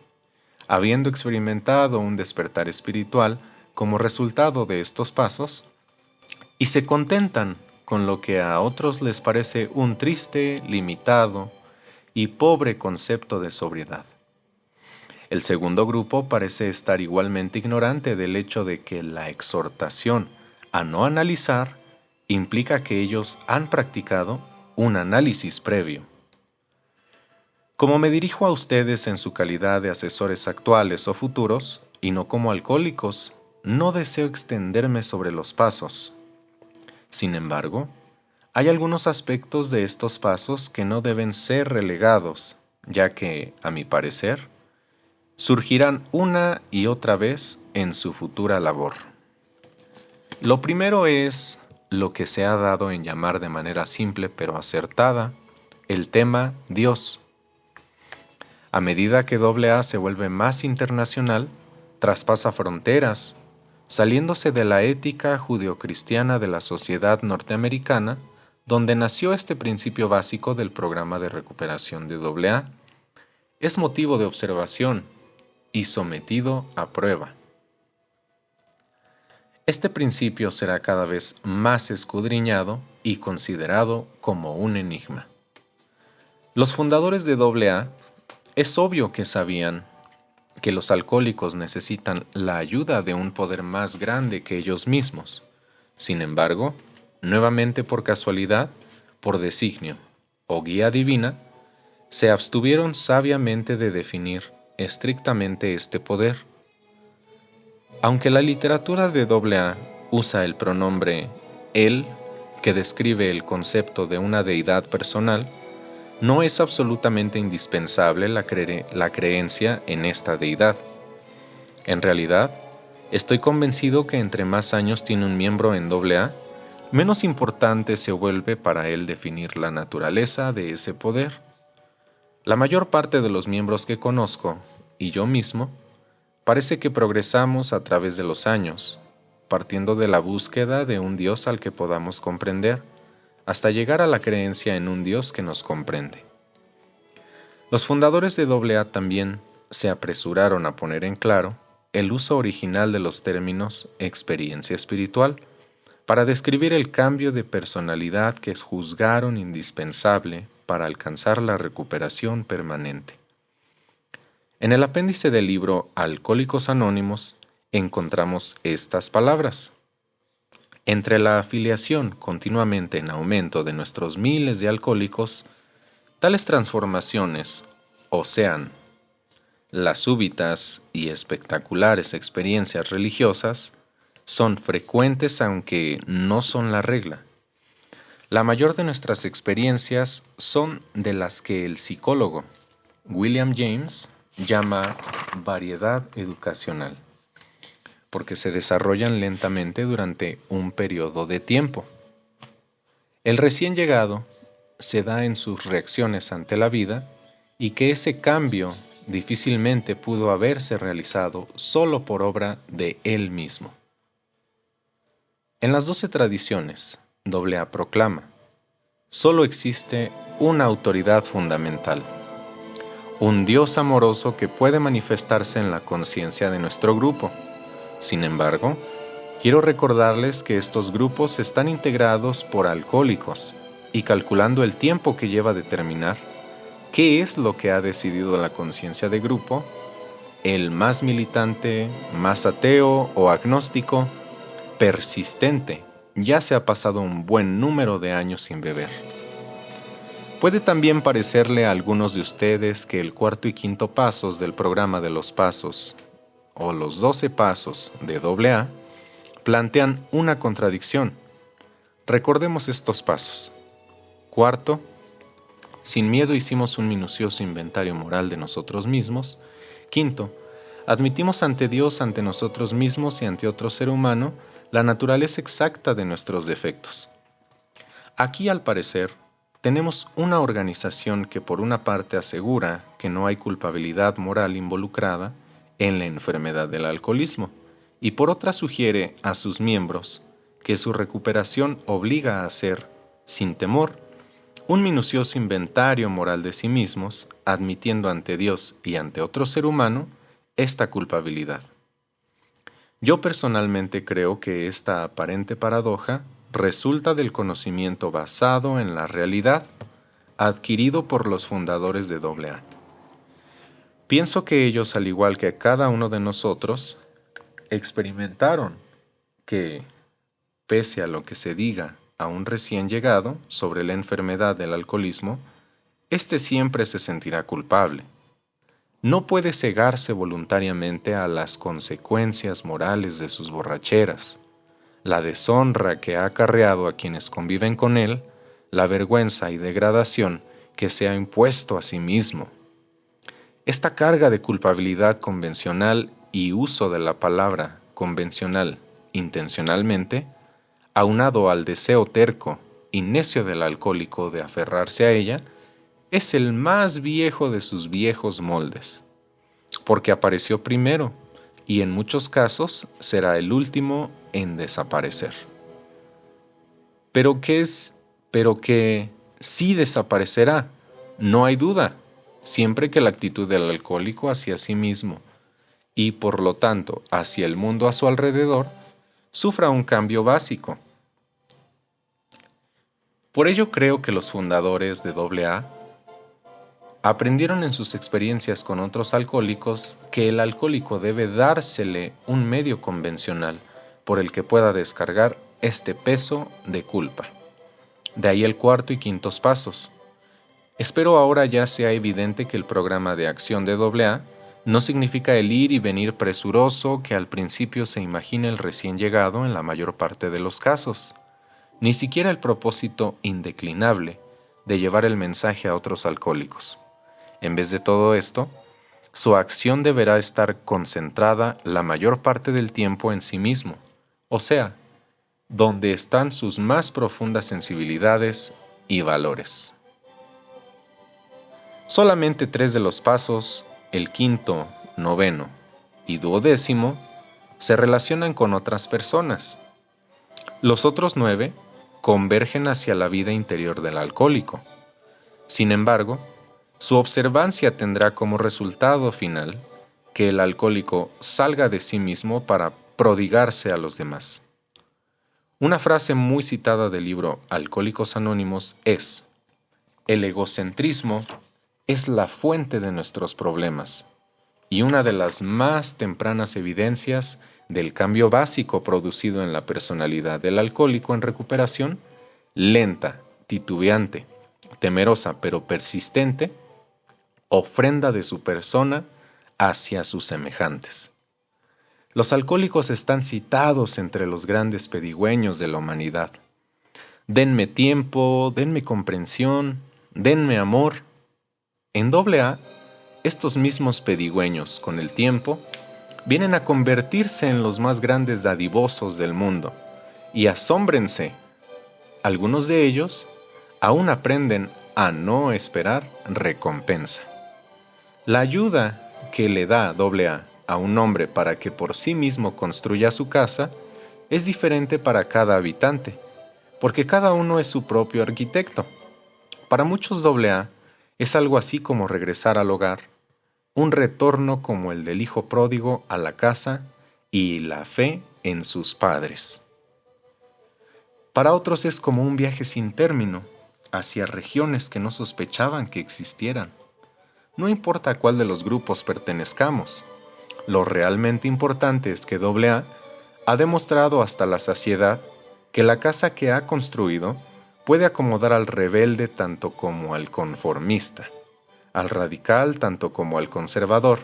habiendo experimentado un despertar espiritual como resultado de estos pasos, y se contentan con lo que a otros les parece un triste, limitado y pobre concepto de sobriedad. El segundo grupo parece estar igualmente ignorante del hecho de que la exhortación a no analizar implica que ellos han practicado un análisis previo. Como me dirijo a ustedes en su calidad de asesores actuales o futuros, y no como alcohólicos, no deseo extenderme sobre los pasos. Sin embargo, hay algunos aspectos de estos pasos que no deben ser relegados, ya que, a mi parecer, surgirán una y otra vez en su futura labor. Lo primero es lo que se ha dado en llamar de manera simple pero acertada el tema Dios. A medida que AA se vuelve más internacional, traspasa fronteras, saliéndose de la ética judeocristiana de la sociedad norteamericana, donde nació este principio básico del programa de recuperación de AA, es motivo de observación y sometido a prueba. Este principio será cada vez más escudriñado y considerado como un enigma. Los fundadores de AA es obvio que sabían que los alcohólicos necesitan la ayuda de un poder más grande que ellos mismos. Sin embargo, nuevamente por casualidad, por designio o guía divina, se abstuvieron sabiamente de definir estrictamente este poder. Aunque la literatura de AA usa el pronombre él, que describe el concepto de una deidad personal, no es absolutamente indispensable la creencia en esta deidad. En realidad, estoy convencido que entre más años tiene un miembro en AA, menos importante se vuelve para él definir la naturaleza de ese poder. La mayor parte de los miembros que conozco, y yo mismo, parece que progresamos a través de los años, partiendo de la búsqueda de un Dios al que podamos comprender, hasta llegar a la creencia en un Dios que nos comprende. Los fundadores de AA también se apresuraron a poner en claro el uso original de los términos experiencia espiritual para describir el cambio de personalidad que juzgaron indispensable para alcanzar la recuperación permanente. En el apéndice del libro Alcohólicos Anónimos encontramos estas palabras: entre la afiliación continuamente en aumento de nuestros miles de alcohólicos, tales transformaciones, o sean las súbitas y espectaculares experiencias religiosas, son frecuentes aunque no son la regla. La mayor de nuestras experiencias son de las que el psicólogo William James llama variedad educacional, porque se desarrollan lentamente durante un periodo de tiempo. El recién llegado se da en sus reacciones ante la vida y que ese cambio difícilmente pudo haberse realizado solo por obra de él mismo. En las 12 tradiciones, AA proclama: solo existe una autoridad fundamental, un Dios amoroso que puede manifestarse en la conciencia de nuestro grupo. Sin embargo, quiero recordarles que estos grupos están integrados por alcohólicos y calculando el tiempo que lleva a determinar qué es lo que ha decidido la conciencia de grupo, el más militante, más ateo o agnóstico, persistente, ya se ha pasado un buen número de años sin beber. Puede también parecerle a algunos de ustedes que el cuarto y quinto pasos del programa de los pasos, o los 12 pasos de AA, plantean una contradicción. Recordemos estos pasos. Cuarto, sin miedo hicimos un minucioso inventario moral de nosotros mismos. Quinto, admitimos ante Dios, ante nosotros mismos y ante otro ser humano la naturaleza exacta de nuestros defectos. Aquí, al parecer, tenemos una organización que por una parte asegura que no hay culpabilidad moral involucrada en la enfermedad del alcoholismo y por otra sugiere a sus miembros que su recuperación obliga a hacer, sin temor, un minucioso inventario moral de sí mismos, admitiendo ante Dios y ante otro ser humano esta culpabilidad. Yo personalmente creo que esta aparente paradoja resulta del conocimiento basado en la realidad adquirido por los fundadores de AA. Pienso que ellos, al igual que cada uno de nosotros, experimentaron que, pese a lo que se diga a un recién llegado sobre la enfermedad del alcoholismo, éste siempre se sentirá culpable. No puede cegarse voluntariamente a las consecuencias morales de sus borracheras, la deshonra que ha acarreado a quienes conviven con él, la vergüenza y degradación que se ha impuesto a sí mismo. Esta carga de culpabilidad convencional y uso de la palabra convencional intencionalmente, aunado al deseo terco y necio del alcohólico de aferrarse a ella, es el más viejo de sus viejos moldes, porque apareció primero y en muchos casos será el último en desaparecer. Pero que sí desaparecerá, no hay duda, siempre que la actitud del alcohólico hacia sí mismo y por lo tanto hacia el mundo a su alrededor sufra un cambio básico. Por ello creo que los fundadores de AA aprendieron en sus experiencias con otros alcohólicos que el alcohólico debe dársele un medio convencional por el que pueda descargar este peso de culpa. De ahí el cuarto y quintos pasos. Espero ahora ya sea evidente que el programa de acción de AA no significa el ir y venir presuroso que al principio se imagina el recién llegado en la mayor parte de los casos, ni siquiera el propósito indeclinable de llevar el mensaje a otros alcohólicos. En vez de todo esto, su acción deberá estar concentrada la mayor parte del tiempo en sí mismo, o sea, donde están sus más profundas sensibilidades y valores. Solamente 3 de los pasos, el quinto, noveno y 12º, se relacionan con otras personas. Los otros 9 convergen hacia la vida interior del alcohólico. Sin embargo, su observancia tendrá como resultado final que el alcohólico salga de sí mismo para prodigarse a los demás. Una frase muy citada del libro Alcohólicos Anónimos es: el egocentrismo es la fuente de nuestros problemas y una de las más tempranas evidencias del cambio básico producido en la personalidad del alcohólico en recuperación, lenta, titubeante, temerosa pero persistente, ofrenda de su persona hacia sus semejantes. Los alcohólicos están citados entre los grandes pedigüeños de la humanidad. Denme tiempo, denme comprensión, denme amor. En AA, estos mismos pedigüeños, con el tiempo, vienen a convertirse en los más grandes dadivosos del mundo, y asómbrense, algunos de ellos aún aprenden a no esperar recompensa. La ayuda que le da AA a un hombre para que por sí mismo construya su casa es diferente para cada habitante, porque cada uno es su propio arquitecto. Para muchos AA es algo así como regresar al hogar, un retorno como el del hijo pródigo a la casa y la fe en sus padres. Para otros es como un viaje sin término hacia regiones que no sospechaban que existieran. No importa a cuál de los grupos pertenezcamos, lo realmente importante es que AA ha demostrado hasta la saciedad que la casa que ha construido puede acomodar al rebelde tanto como al conformista, al radical tanto como al conservador,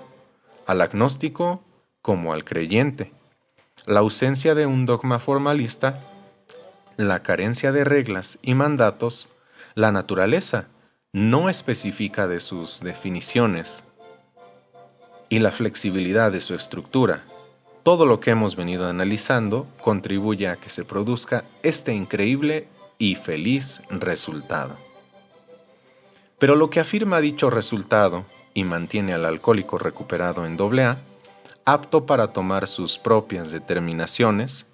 al agnóstico como al creyente. La ausencia de un dogma formalista, la carencia de reglas y mandatos, la naturaleza no específica de sus definiciones y la flexibilidad de su estructura. Todo lo que hemos venido analizando contribuye a que se produzca este increíble y feliz resultado. Pero lo que afirma dicho resultado y mantiene al alcohólico recuperado en AA, apto para tomar sus propias determinaciones,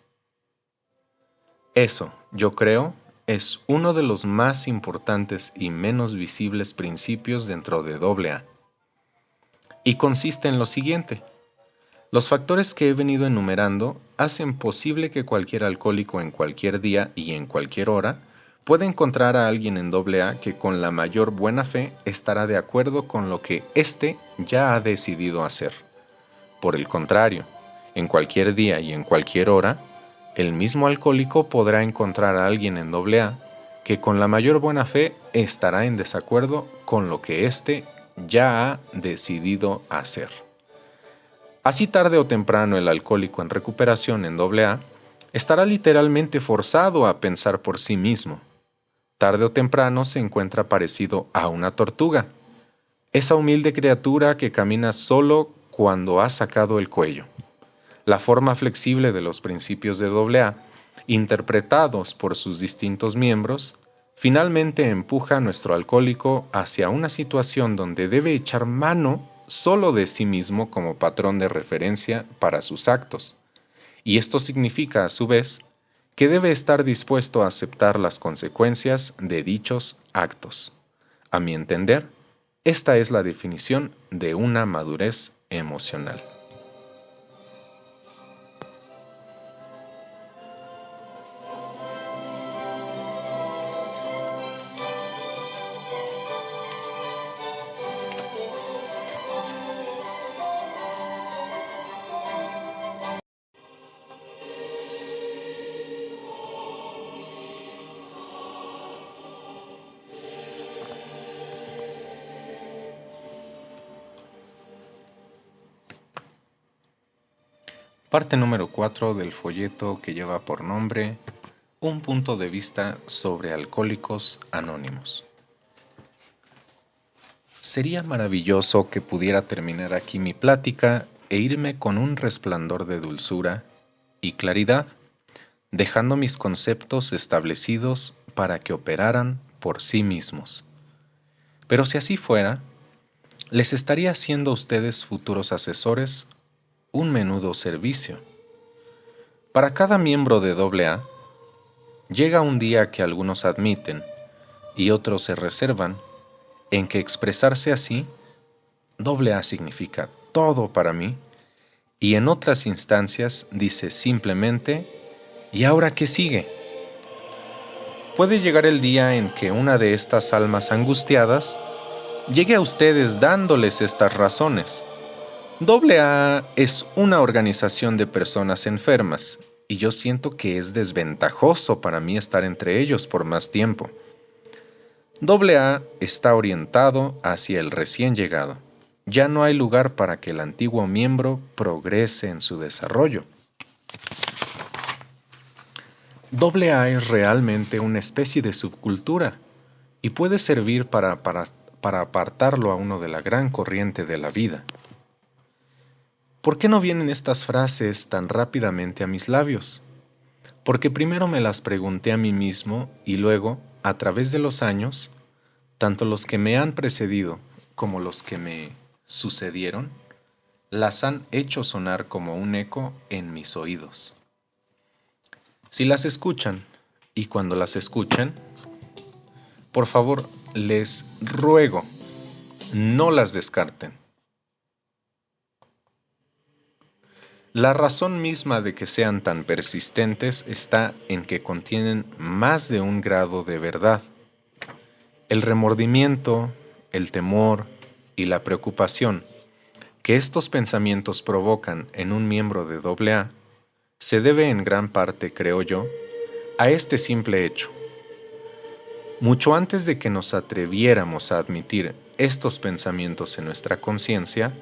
eso, yo creo, es uno de los más importantes y menos visibles principios dentro de AA. Y consiste en lo siguiente. Los factores que he venido enumerando hacen posible que cualquier alcohólico en cualquier día y en cualquier hora pueda encontrar a alguien en AA que con la mayor buena fe estará de acuerdo con lo que éste ya ha decidido hacer. Por el contrario, en cualquier día y en cualquier hora, el mismo alcohólico podrá encontrar a alguien en AA que con la mayor buena fe estará en desacuerdo con lo que éste ya ha decidido hacer. Así tarde o temprano el alcohólico en recuperación en AA estará literalmente forzado a pensar por sí mismo. Tarde o temprano se encuentra parecido a una tortuga, esa humilde criatura que camina solo cuando ha sacado el cuello. La forma flexible de los principios de AA, interpretados por sus distintos miembros, finalmente empuja a nuestro alcohólico hacia una situación donde debe echar mano solo de sí mismo como patrón de referencia para sus actos. Y esto significa, a su vez, que debe estar dispuesto a aceptar las consecuencias de dichos actos. A mi entender, esta es la definición de una madurez emocional. Parte número 4 del folleto que lleva por nombre Un punto de vista sobre Alcohólicos Anónimos. Sería maravilloso que pudiera terminar aquí mi plática e irme con un resplandor de dulzura y claridad, dejando mis conceptos establecidos para que operaran por sí mismos. Pero si así fuera, les estaría haciendo a ustedes futuros asesores un menudo servicio. Para cada miembro de AA, llega un día que algunos admiten y otros se reservan en que expresarse así, AA significa todo para mí, y en otras instancias dice simplemente, ¿y ahora qué sigue? Puede llegar el día en que una de estas almas angustiadas llegue a ustedes dándoles estas razones. AA es una organización de personas enfermas, y yo siento que es desventajoso para mí estar entre ellos por más tiempo. AA está orientado hacia el recién llegado. Ya no hay lugar para que el antiguo miembro progrese en su desarrollo. AA es realmente una especie de subcultura y puede servir para apartarlo a uno de la gran corriente de la vida. ¿Por qué no vienen estas frases tan rápidamente a mis labios? Porque primero me las pregunté a mí mismo y luego, a través de los años, tanto los que me han precedido como los que me sucedieron, las han hecho sonar como un eco en mis oídos. Si las escuchan, y cuando las escuchen, por favor, les ruego, no las descarten. La razón misma de que sean tan persistentes está en que contienen más de un grado de verdad. El remordimiento, el temor y la preocupación que estos pensamientos provocan en un miembro de AA se debe en gran parte, creo yo, a este simple hecho. Mucho antes de que nos atreviéramos a admitir estos pensamientos en nuestra conciencia,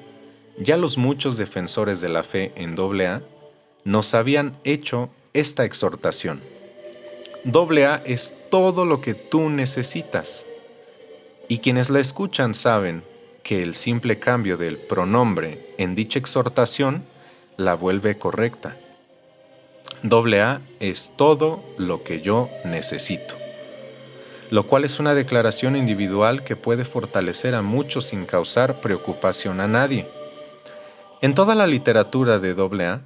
ya los muchos defensores de la fe en AA nos habían hecho esta exhortación. AA es todo lo que tú necesitas. Y quienes la escuchan saben que el simple cambio del pronombre en dicha exhortación la vuelve correcta. AA es todo lo que yo necesito, lo cual es una declaración individual que puede fortalecer a muchos sin causar preocupación a nadie. En toda la literatura de AA,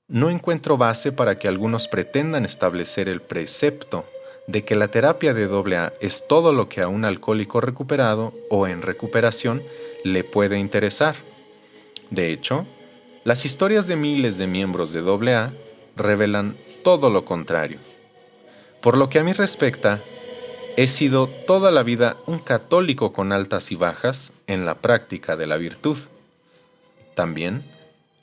no encuentro base para que algunos pretendan establecer el precepto de que la terapia de AA es todo lo que a un alcohólico recuperado o en recuperación le puede interesar. De hecho, las historias de miles de miembros de AA revelan todo lo contrario. Por lo que a mí respecta, he sido toda la vida un católico con altas y bajas en la práctica de la virtud. También,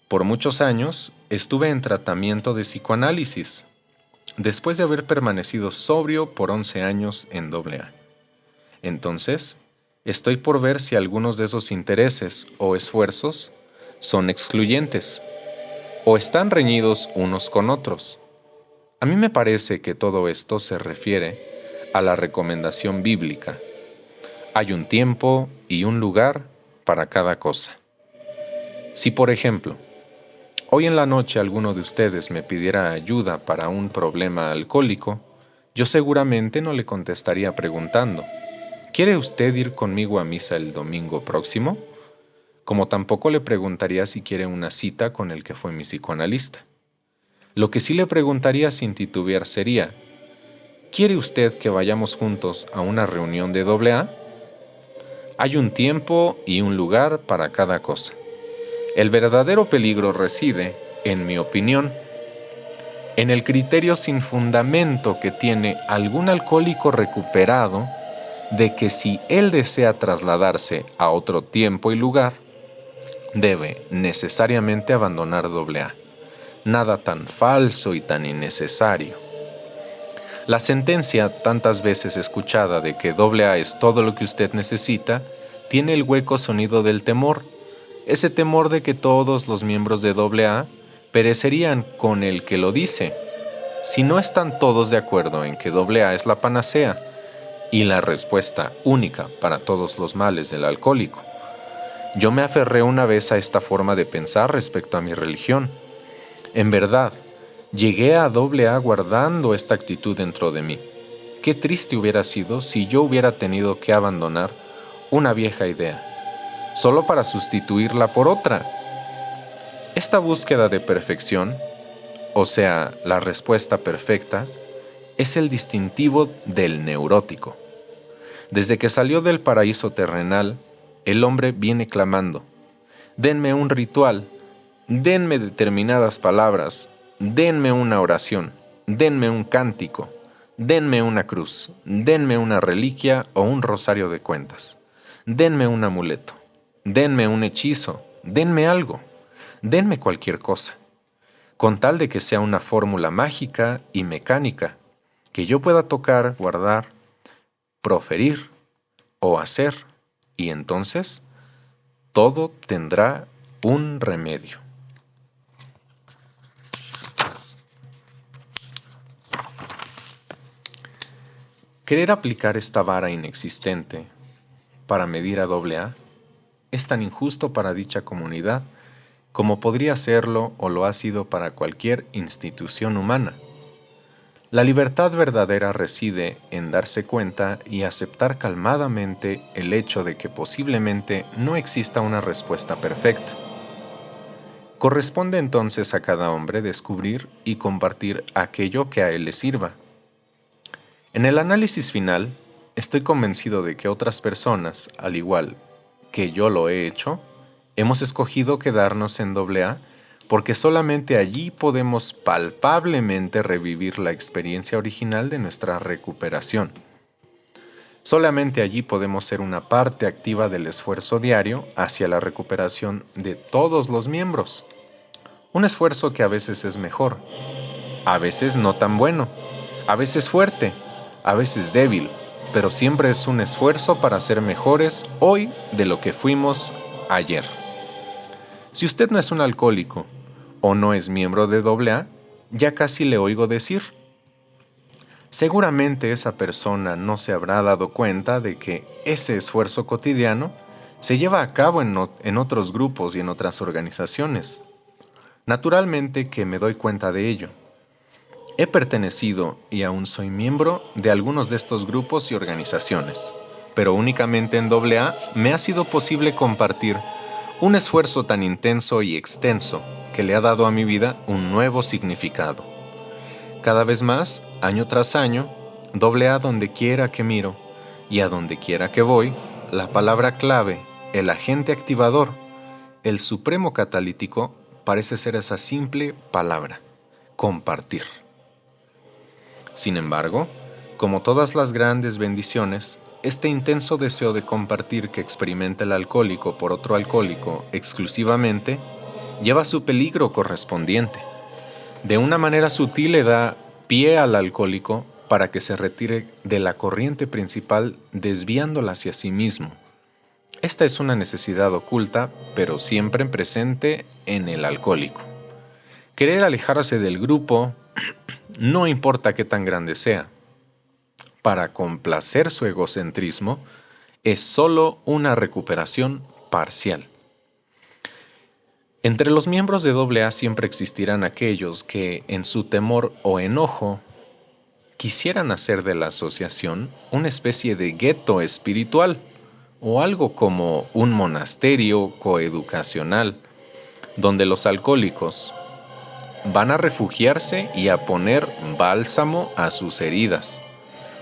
por muchos años, estuve en tratamiento de psicoanálisis, después de haber permanecido sobrio por 11 años en AA. Entonces, estoy por ver si algunos de esos intereses o esfuerzos son excluyentes o están reñidos unos con otros. A mí me parece que todo esto se refiere a la recomendación bíblica. Hay un tiempo y un lugar para cada cosa. Si, por ejemplo, hoy en la noche alguno de ustedes me pidiera ayuda para un problema alcohólico, yo seguramente no le contestaría preguntando, ¿quiere usted ir conmigo a misa el domingo próximo? Como tampoco le preguntaría si quiere una cita con el que fue mi psicoanalista. Lo que sí le preguntaría sin titubear sería, ¿quiere usted que vayamos juntos a una reunión de AA? Hay un tiempo y un lugar para cada cosa. El verdadero peligro reside, en mi opinión, en el criterio sin fundamento que tiene algún alcohólico recuperado de que si él desea trasladarse a otro tiempo y lugar, debe necesariamente abandonar AA. Nada tan falso y tan innecesario. La sentencia, tantas veces escuchada de que AA es todo lo que usted necesita, tiene el hueco sonido del temor, ese temor de que todos los miembros de AA perecerían con el que lo dice, si no están todos de acuerdo en que AA es la panacea y la respuesta única para todos los males del alcohólico. Yo me aferré una vez a esta forma de pensar respecto a mi religión. En verdad, llegué a AA guardando esta actitud dentro de mí. Qué triste hubiera sido si yo hubiera tenido que abandonar una vieja idea, solo para sustituirla por otra. Esta búsqueda de perfección, o sea, la respuesta perfecta, es el distintivo del neurótico. Desde que salió del paraíso terrenal, el hombre viene clamando, denme un ritual, denme determinadas palabras, denme una oración, denme un cántico, denme una cruz, denme una reliquia o un rosario de cuentas, denme un amuleto, denme un hechizo, denme algo, denme cualquier cosa, con tal de que sea una fórmula mágica y mecánica, que yo pueda tocar, guardar, proferir o hacer, y entonces todo tendrá un remedio. Querer aplicar esta vara inexistente para medir a AA es tan injusto para dicha comunidad como podría serlo o lo ha sido para cualquier institución humana. La libertad verdadera reside en darse cuenta y aceptar calmadamente el hecho de que posiblemente no exista una respuesta perfecta. Corresponde entonces a cada hombre descubrir y compartir aquello que a él le sirva. En el análisis final, estoy convencido de que otras personas, al igual que yo lo he hecho, hemos escogido quedarnos en AA porque solamente allí podemos palpablemente revivir la experiencia original de nuestra recuperación. Solamente allí podemos ser una parte activa del esfuerzo diario hacia la recuperación de todos los miembros. Un esfuerzo que a veces es mejor, a veces no tan bueno, A veces fuerte, a veces débil, pero siempre es un esfuerzo para ser mejores hoy de lo que fuimos ayer. Si usted no es un alcohólico o no es miembro de AA, ya casi le oigo decir. Seguramente esa persona no se habrá dado cuenta de que ese esfuerzo cotidiano se lleva a cabo en otros grupos y en otras organizaciones. Naturalmente que me doy cuenta de ello. He pertenecido y aún soy miembro de algunos de estos grupos y organizaciones, pero únicamente en AA me ha sido posible compartir un esfuerzo tan intenso y extenso que le ha dado a mi vida un nuevo significado. Cada vez más, año tras año, AA donde quiera que miro y a donde quiera que voy, la palabra clave, el agente activador, el supremo catalítico, parece ser esa simple palabra, compartir. Sin embargo, como todas las grandes bendiciones, este intenso deseo de compartir que experimenta el alcohólico por otro alcohólico exclusivamente lleva su peligro correspondiente. De una manera sutil le da pie al alcohólico para que se retire de la corriente principal desviándola hacia sí mismo. Esta es una necesidad oculta, pero siempre presente en el alcohólico. Querer alejarse del grupo, no importa qué tan grande sea, para complacer su egocentrismo, es solo una recuperación parcial. Entre los miembros de AA siempre existirán aquellos que, en su temor o enojo, quisieran hacer de la asociación una especie de gueto espiritual o algo como un monasterio coeducacional, donde los alcohólicos van a refugiarse y a poner bálsamo a sus heridas,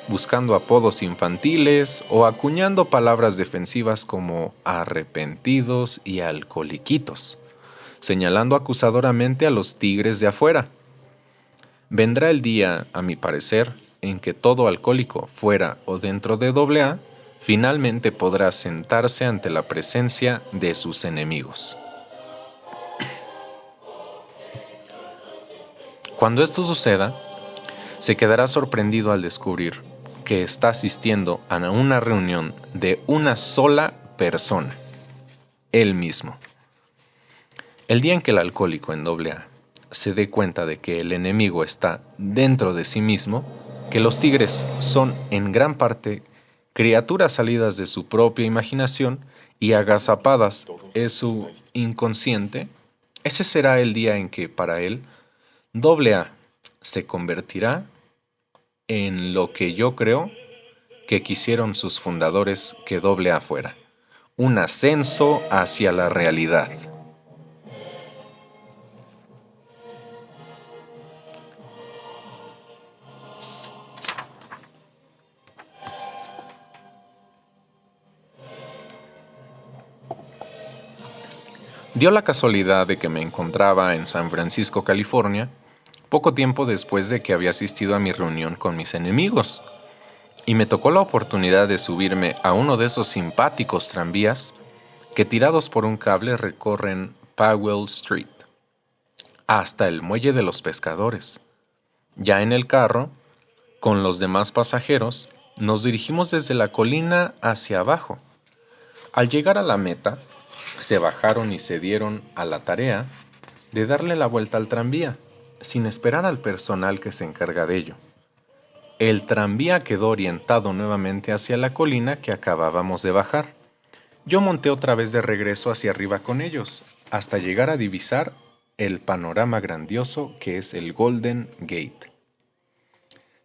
buscando apodos infantiles o acuñando palabras defensivas como arrepentidos y alcoholiquitos, señalando acusadoramente a los tigres de afuera. Vendrá el día, a mi parecer, en que todo alcohólico, fuera o dentro de AA, finalmente podrá sentarse ante la presencia de sus enemigos. Cuando esto suceda, se quedará sorprendido al descubrir que está asistiendo a una reunión de una sola persona, él mismo. El día en que el alcohólico en AA se dé cuenta de que el enemigo está dentro de sí mismo, que los tigres son en gran parte criaturas salidas de su propia imaginación y agazapadas en su inconsciente, ese será el día en que para él AA se convertirá en lo que yo creo que quisieron sus fundadores que AA fuera, un ascenso hacia la realidad. Dio la casualidad de que me encontraba en San Francisco, California, poco tiempo después de que había asistido a mi reunión con mis enemigos, y me tocó la oportunidad de subirme a uno de esos simpáticos tranvías que tirados por un cable recorren Powell Street hasta el Muelle de los Pescadores. Ya en el carro, con los demás pasajeros, nos dirigimos desde la colina hacia abajo. Al llegar a la meta, se bajaron y se dieron a la tarea de darle la vuelta al tranvía, sin esperar al personal que se encarga de ello. El tranvía quedó orientado nuevamente hacia la colina que acabábamos de bajar. Yo monté otra vez de regreso hacia arriba con ellos, hasta llegar a divisar el panorama grandioso que es el Golden Gate.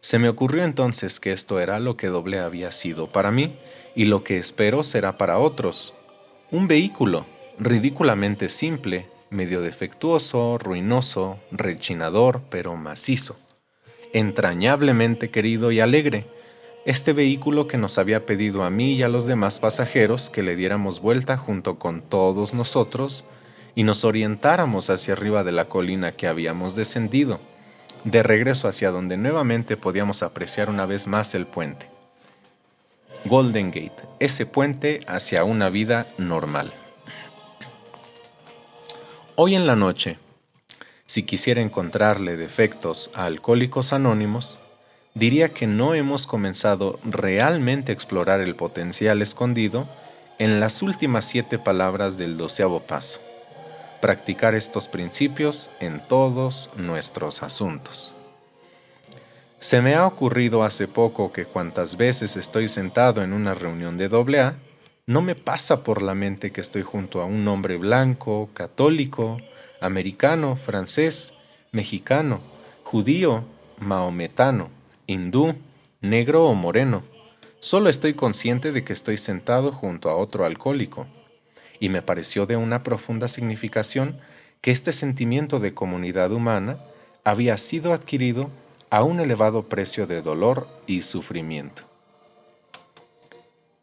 Se me ocurrió entonces que esto era lo que AA había sido para mí y lo que espero será para otros. Un vehículo ridículamente simple, medio defectuoso, ruinoso, rechinador, pero macizo, entrañablemente querido y alegre. Este vehículo que nos había pedido a mí y a los demás pasajeros que le diéramos vuelta junto con todos nosotros y nos orientáramos hacia arriba de la colina que habíamos descendido, de regreso hacia donde nuevamente podíamos apreciar una vez más el puente. Golden Gate, ese puente hacia una vida normal. Hoy en la noche, si quisiera encontrarle defectos a Alcohólicos Anónimos, diría que no hemos comenzado realmente a explorar el potencial escondido en las últimas 7 palabras del 12º paso: practicar estos principios en todos nuestros asuntos. Se me ha ocurrido hace poco que cuantas veces estoy sentado en una reunión de AA, no me pasa por la mente que estoy junto a un hombre blanco, católico, americano, francés, mexicano, judío, maometano, hindú, negro o moreno. Solo estoy consciente de que estoy sentado junto a otro alcohólico, y me pareció de una profunda significación que este sentimiento de comunidad humana había sido adquirido a un elevado precio de dolor y sufrimiento.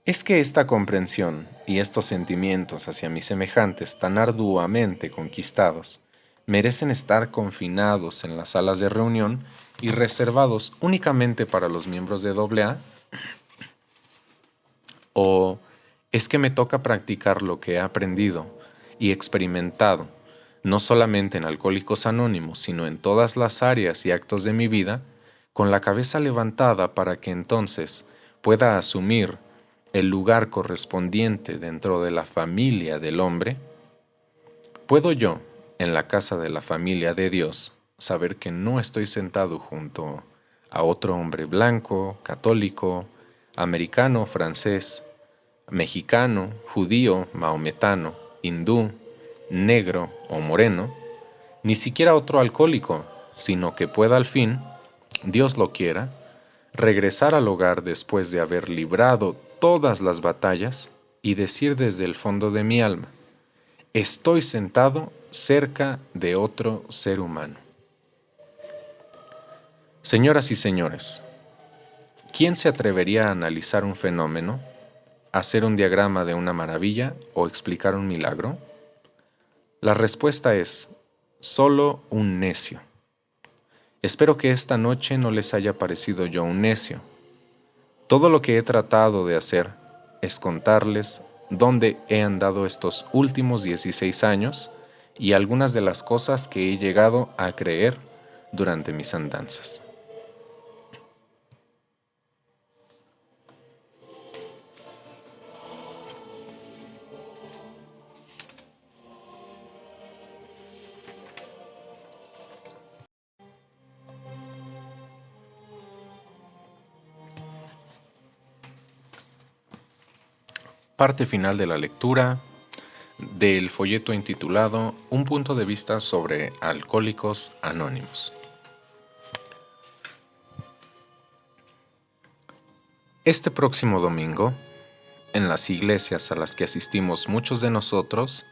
Es que esta comprensión y estos sentimientos hacia mis semejantes tan arduamente conquistados merecen estar confinados en las salas de reunión y reservados únicamente para los miembros de AA, o es que me toca practicar lo que he aprendido y experimentado, no solamente en Alcohólicos Anónimos, sino en todas las áreas y actos de mi vida, con la cabeza levantada para que entonces pueda asumir el lugar correspondiente dentro de la familia del hombre. ¿Puedo yo, en la casa de la familia de Dios, saber que no estoy sentado junto a otro hombre blanco, católico, americano, francés, mexicano, judío, maometano, hindú, negro o moreno, ni siquiera otro alcohólico, sino que pueda al fin, Dios lo quiera, regresar al hogar después de haber librado todas las batallas y decir desde el fondo de mi alma: estoy sentado cerca de otro ser humano? Señoras y señores, ¿quién se atrevería a analizar un fenómeno, hacer un diagrama de una maravilla o explicar un milagro? La respuesta es: solo un necio. Espero que esta noche no les haya parecido yo un necio. Todo lo que he tratado de hacer es contarles dónde he andado estos últimos 16 años y algunas de las cosas que he llegado a creer durante mis andanzas. Parte final de la lectura del folleto intitulado Un punto de vista sobre Alcohólicos Anónimos. Este próximo domingo, en las iglesias a las que asistimos muchos de nosotros,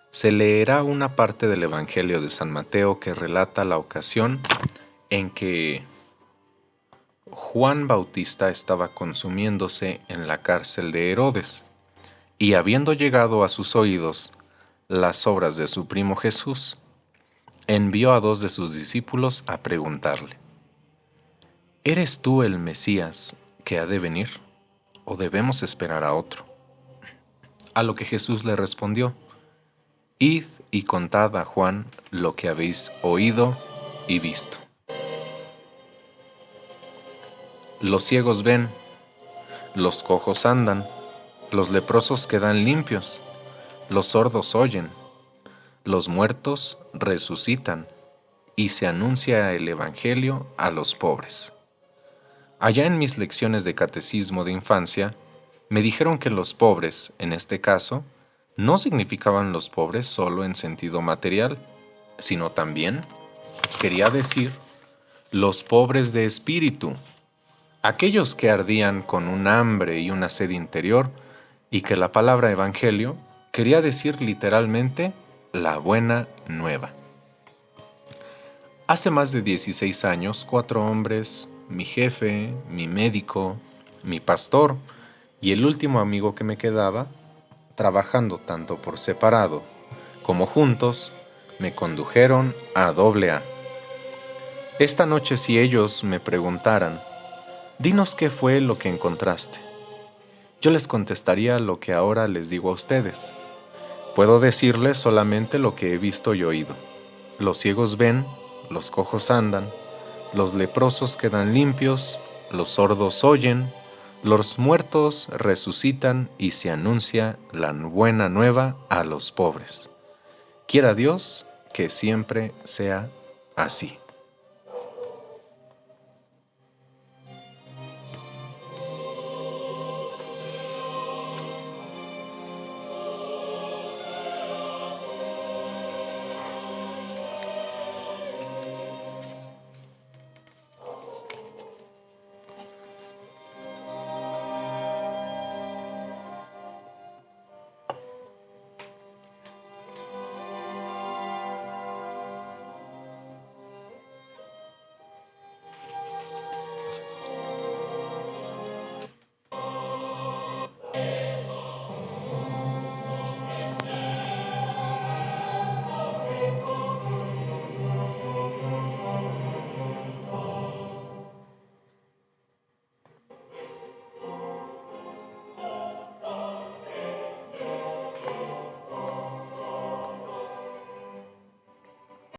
se leerá una parte del Evangelio de San Mateo que relata la ocasión en que Juan Bautista estaba consumiéndose en la cárcel de Herodes, y habiendo llegado a sus oídos las obras de su primo Jesús, envió a 2 de sus discípulos a preguntarle: ¿eres tú el Mesías que ha de venir, o debemos esperar a otro? A lo que Jesús le respondió: id y contad a Juan lo que habéis oído y visto. Los ciegos ven, los cojos andan, los leprosos quedan limpios, los sordos oyen, los muertos resucitan, y se anuncia el Evangelio a los pobres. Allá en mis lecciones de catecismo de infancia, me dijeron que los pobres, en este caso, no significaban los pobres solo en sentido material, sino también, quería decir, los pobres de espíritu, aquellos que ardían con un hambre y una sed interior, y que la palabra evangelio quería decir literalmente la buena nueva. Hace más de 16 años, 4 hombres, mi jefe, mi médico, mi pastor y el último amigo que me quedaba, trabajando tanto por separado como juntos, me condujeron a AA. Esta noche, si ellos me preguntaran: dinos qué fue lo que encontraste, yo les contestaría lo que ahora les digo a ustedes. Puedo decirles solamente lo que he visto y oído. Los ciegos ven, los cojos andan, los leprosos quedan limpios, los sordos oyen, los muertos resucitan y se anuncia la buena nueva a los pobres. Quiera Dios que siempre sea así.